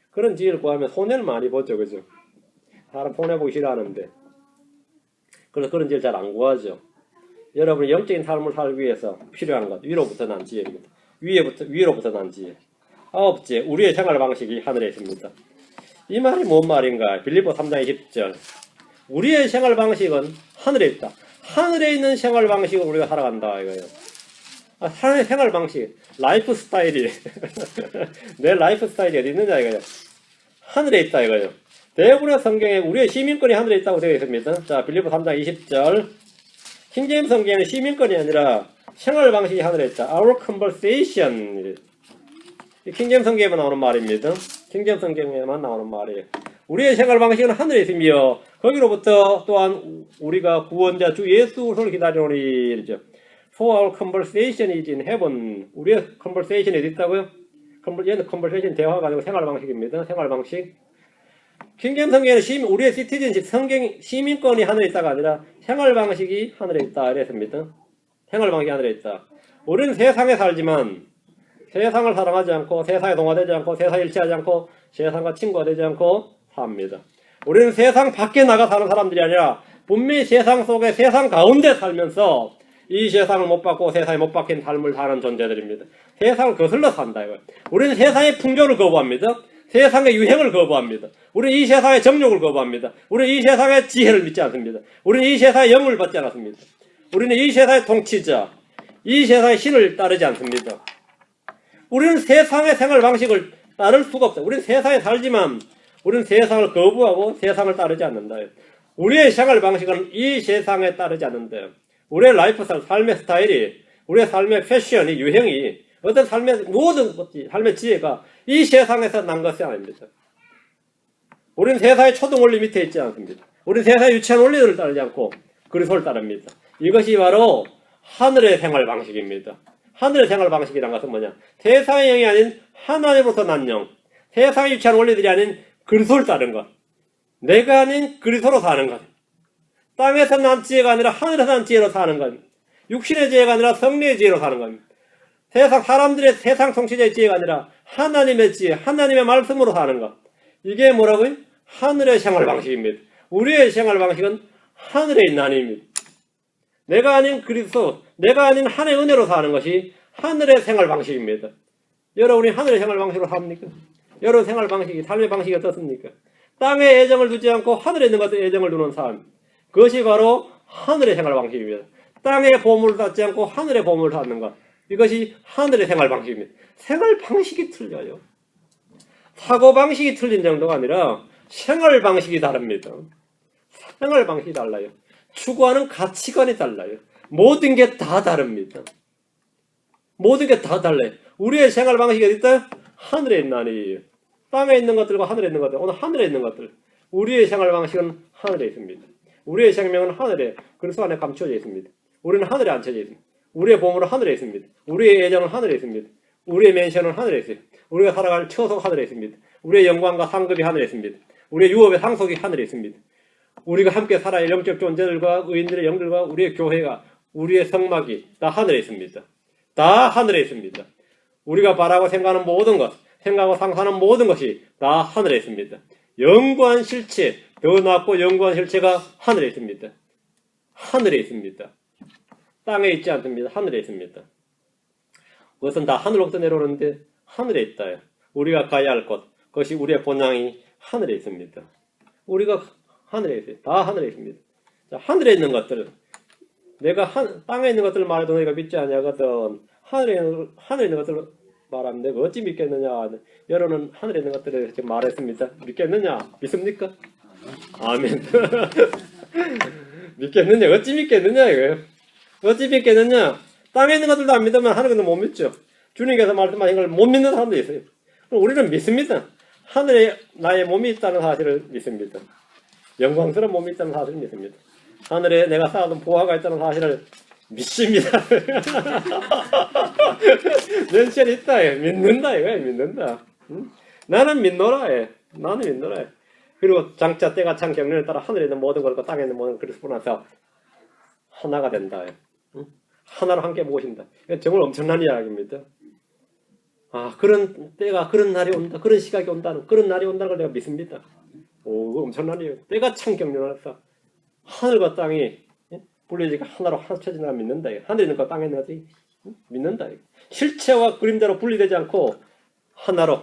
그런 지혜를 구하면 손해를 많이 보죠. 그죠? 사람 손해보기 싫어하는데 그래서 그런 지혜를 잘 안 구하죠. 여러분이 영적인 삶을 살기 위해서 필요한 것 위로부터 난 지혜입니다. 위로부터 난 지혜. 9째, 우리의 생활 방식이 하늘에 있습니다. 이 말이 뭔 말인가? 빌립보 3장 20절. 우리의 생활 방식은 하늘에 있다. 하늘에 있는 생활 방식을 우리가 살아간다 이거예요. 하늘의 생활 방식, 라이프 스타일이 내 라이프 스타일이 어디 있느냐 이거예요. 하늘에 있다 이거예요. 대부분의 성경에 우리의 시민권이 하늘에 있다고 되어 있습니다. 자, 빌립보 3장 20절. 킹제임스 성경에는 시민권이 아니라 생활 방식이 하늘에 있다. Our conversation. 킹제임스 성경에만 나오는 말입니다. 킹제임스 성경에만 나오는 말이에요. 우리의 생활 방식은 하늘에 있으며 거기로부터 또한 우리가 구원자 주 예수를 기다리노니 이죠. For our conversation is in heaven. 우리의 conversation이 어디 있다고요? 얘는 conversation 대화가 아니고 생활 방식입니다. 생활 방식. 킹제임스 성경에는 우리의 시티즌십 성경 시민권이 하늘에 있다가 아니라 생활 방식이 하늘에 있다 이랬습니다. 생활 방식이 하늘에 있다. 우리는 세상에 살지만 세상을 사랑하지 않고 세상에 동화되지 않고 세상에 일치하지 않고 세상과 친구가 되지 않고 삽니다. 우리는 세상 밖에 나가 사는 사람들이 아니라 분명히 세상 속에 세상 가운데 살면서 이 세상을 못 받고 세상에 못 박힌 삶을 사는 존재들입니다. 세상을 거슬러 산다 이거예요. 우리는 세상의 풍조를 거부합니다. 세상의 유행을 거부합니다. 우리는 이 세상의 정욕을 거부합니다. 우리는 이 세상의 지혜를 믿지 않습니다. 우리는 이 세상의 영을 받지 않았습니다. 우리는 이 세상의 통치자, 이 세상의 신을 따르지 않습니다. 우리는 세상의 생활 방식을 따를 수가 없다. 우리는 세상에 살지만 우리는 세상을 거부하고 세상을 따르지 않는다. 우리의 생활 방식은 이 세상에 따르지 않는다. 우리의 라이프 스타일, 삶의 스타일이, 우리의 삶의 패션이, 유행이, 어떤 삶의 모든 삶의 지혜가 이 세상에서 난 것이 아닙니다. 우리는 세상의 초등 원리 밑에 있지 않습니다. 우리는 세상의 유치한 원리들을 따르지 않고 그리스도를 따릅니다. 이것이 바로 하늘의 생활 방식입니다. 하늘의 생활 방식이란 것은 뭐냐? 세상의 영이 아닌 하나님으로부터 난 영, 세상의 유치한 원리들이 아닌 그리스도를 따른 것, 내가 아닌 그리스도로 사는 것, 땅에서 난 지혜가 아니라 하늘에서 난 지혜로 사는 것, 육신의 지혜가 아니라 성령의 지혜로 사는 겁니다. 사람들의 세상 통치자의 지혜가 아니라 하나님의 지혜, 하나님의 말씀으로 사는 것. 이게 뭐라고요? 하늘의 생활 방식입니다. 우리의 생활 방식은 하늘에 있는 하나님입니다. 내가 아닌 그리스도, 내가 아닌 하나님의 은혜로 사는 것이 하늘의 생활 방식입니다. 여러분이 하늘의 생활 방식으로 삽니까? 여러분 생활 방식이, 삶의 방식이 어떻습니까? 땅에 애정을 두지 않고 하늘에 있는 것에 애정을 두는 삶. 그것이 바로 하늘의 생활 방식입니다. 땅에 보물을 받지 않고 하늘의 보물을 받는 것. 이것이 하늘의 생활 방식입니다. 생활 방식이 틀려요. 사고 방식이 틀린 정도가 아니라 생활 방식이 다릅니다. 생활 방식이 달라요. 추구하는 가치관이 달라요. 모든 게 다 다릅니다. 모든 게 다 달라요. 우리의 생활 방식이 어디 있다? 하늘에 있는 아니에요. 땅에 있는 것들과 하늘에 있는 것들, 오늘 하늘에 있는 것들. 우리의 생활 방식은 하늘에 있습니다. 우리의 생명은 하늘에, 그리스도 안에 감춰져 있습니다. 우리는 하늘에 앉혀져 있습니다. 우리의 보물은 하늘에 있습니다. 우리의 애정은 하늘에 있습니다. 우리의 맨션은 하늘에 있어요. 우리가 살아갈 처소가 하늘에 있습니다. 우리의 영광과 상급이 하늘에 있습니다. 우리의 유업의 상속이 하늘에 있습니다. 우리가 함께 살아야 영적 존재들과 의인들의 영들과 우리의 교회가 우리의 성막이 다 하늘에 있습니다. 다 하늘에 있습니다. 우리가 바라고 생각하는 모든 것, 생각하고 상상하는 모든 것이 다 하늘에 있습니다. 영구한 실체, 더 낮고 영구한 실체가 하늘에 있습니다. 하늘에 있습니다. 땅에 있지 않습니다. 하늘에 있습니다. 그것은 다 하늘로부터 내려오는데 하늘에 있다. 우리가 가야 할 것, 그것이 우리의 본향이 하늘에 있습니다. 우리가 하늘에 있어요. 다 하늘에 있습니다. 자, 하늘에 있는 것들, 내가 땅에 있는 것들을 말해도 너희가 믿지 아니하거든. 하늘에 있는 것들을 말하면 내가 어찌 믿겠느냐. 여러분은 하늘에 있는 것들을 이렇게 말했습니다. 믿겠느냐? 믿습니까? 아멘. 믿겠느냐? 어찌 믿겠느냐 이거예요. 어찌 믿겠느냐? 땅에 있는 것들도 안 믿으면 하늘에 있는 못 믿죠. 주님께서 말씀하신 걸 못 믿는 사람도 있어요. 우리는 믿습니다. 하늘에 나의 몸이 있다는 사실을 믿습니다. 영광스러운 몸이 있다는 사실을 믿습니다. 하늘에 내가 쌓아둔 보화가 있다는 사실을 믿습니다. 멘션이 있다. 믿는다. 이거야. 믿는다. 응? 나는 믿노라. 나는 믿노라. 그리고 장차 때가 찬 경륜에 따라 하늘에 있는 모든 것과 땅에 있는 모든 것을 그리스도 하나가 된다. 응? 하나로 함께 모신다. 정말 엄청난 이야기입니다. 아, 그런 때가, 그런 날이 온다. 그런 시각이 온다는, 그런 날이 온다는 걸 내가 믿습니다. 오, 엄청난 이야기. 때가 찬 경륜에서 하늘과 땅이 분리지가 하나로 합쳐진다 믿는다. 하늘에 있는 거 땅에 있는 것이 믿는다. 실체와 그림자로 분리되지 않고 하나로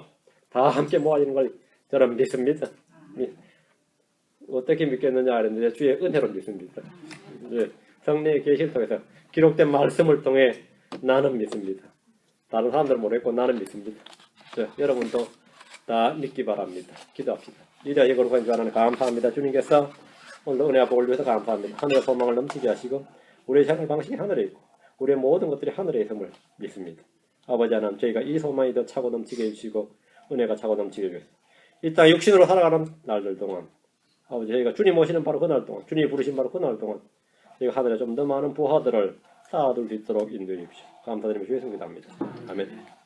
다 함께 모아지는 걸 저는 믿습니다. 어떻게 믿겠느냐 하는데 주의 은혜로 믿습니다. 성령의 계시를 통해서 기록된 말씀을 통해 나는 믿습니다. 다른 사람들은 모르겠고 나는 믿습니다. 여러분도 다 믿기 바랍니다. 기도합시다. 이제 거룩한 줄 하나님 감사합니다. 주님께서 오늘 은혜와 복을 위해서 감사합니다. 하늘의 소망을 넘치게 하시고 우리의 생활 방식이 하늘에 있고 우리의 모든 것들이 하늘에 있음을 믿습니다. 아버지 하나님, 저희가 이 소망이 더 차고 넘치게 해주시고 은혜가 차고 넘치게 해주시고 이 땅 육신으로 살아가는 날들 동안 아버지, 저희가 주님 오시는 바로 그날 동안, 주님이 부르신 바로 그날 동안 저희가 하늘에 좀 더 많은 부하들을 쌓아둘 수 있도록 인도해 주십시오. 감사드리며 주의 성기도합니다. 아멘.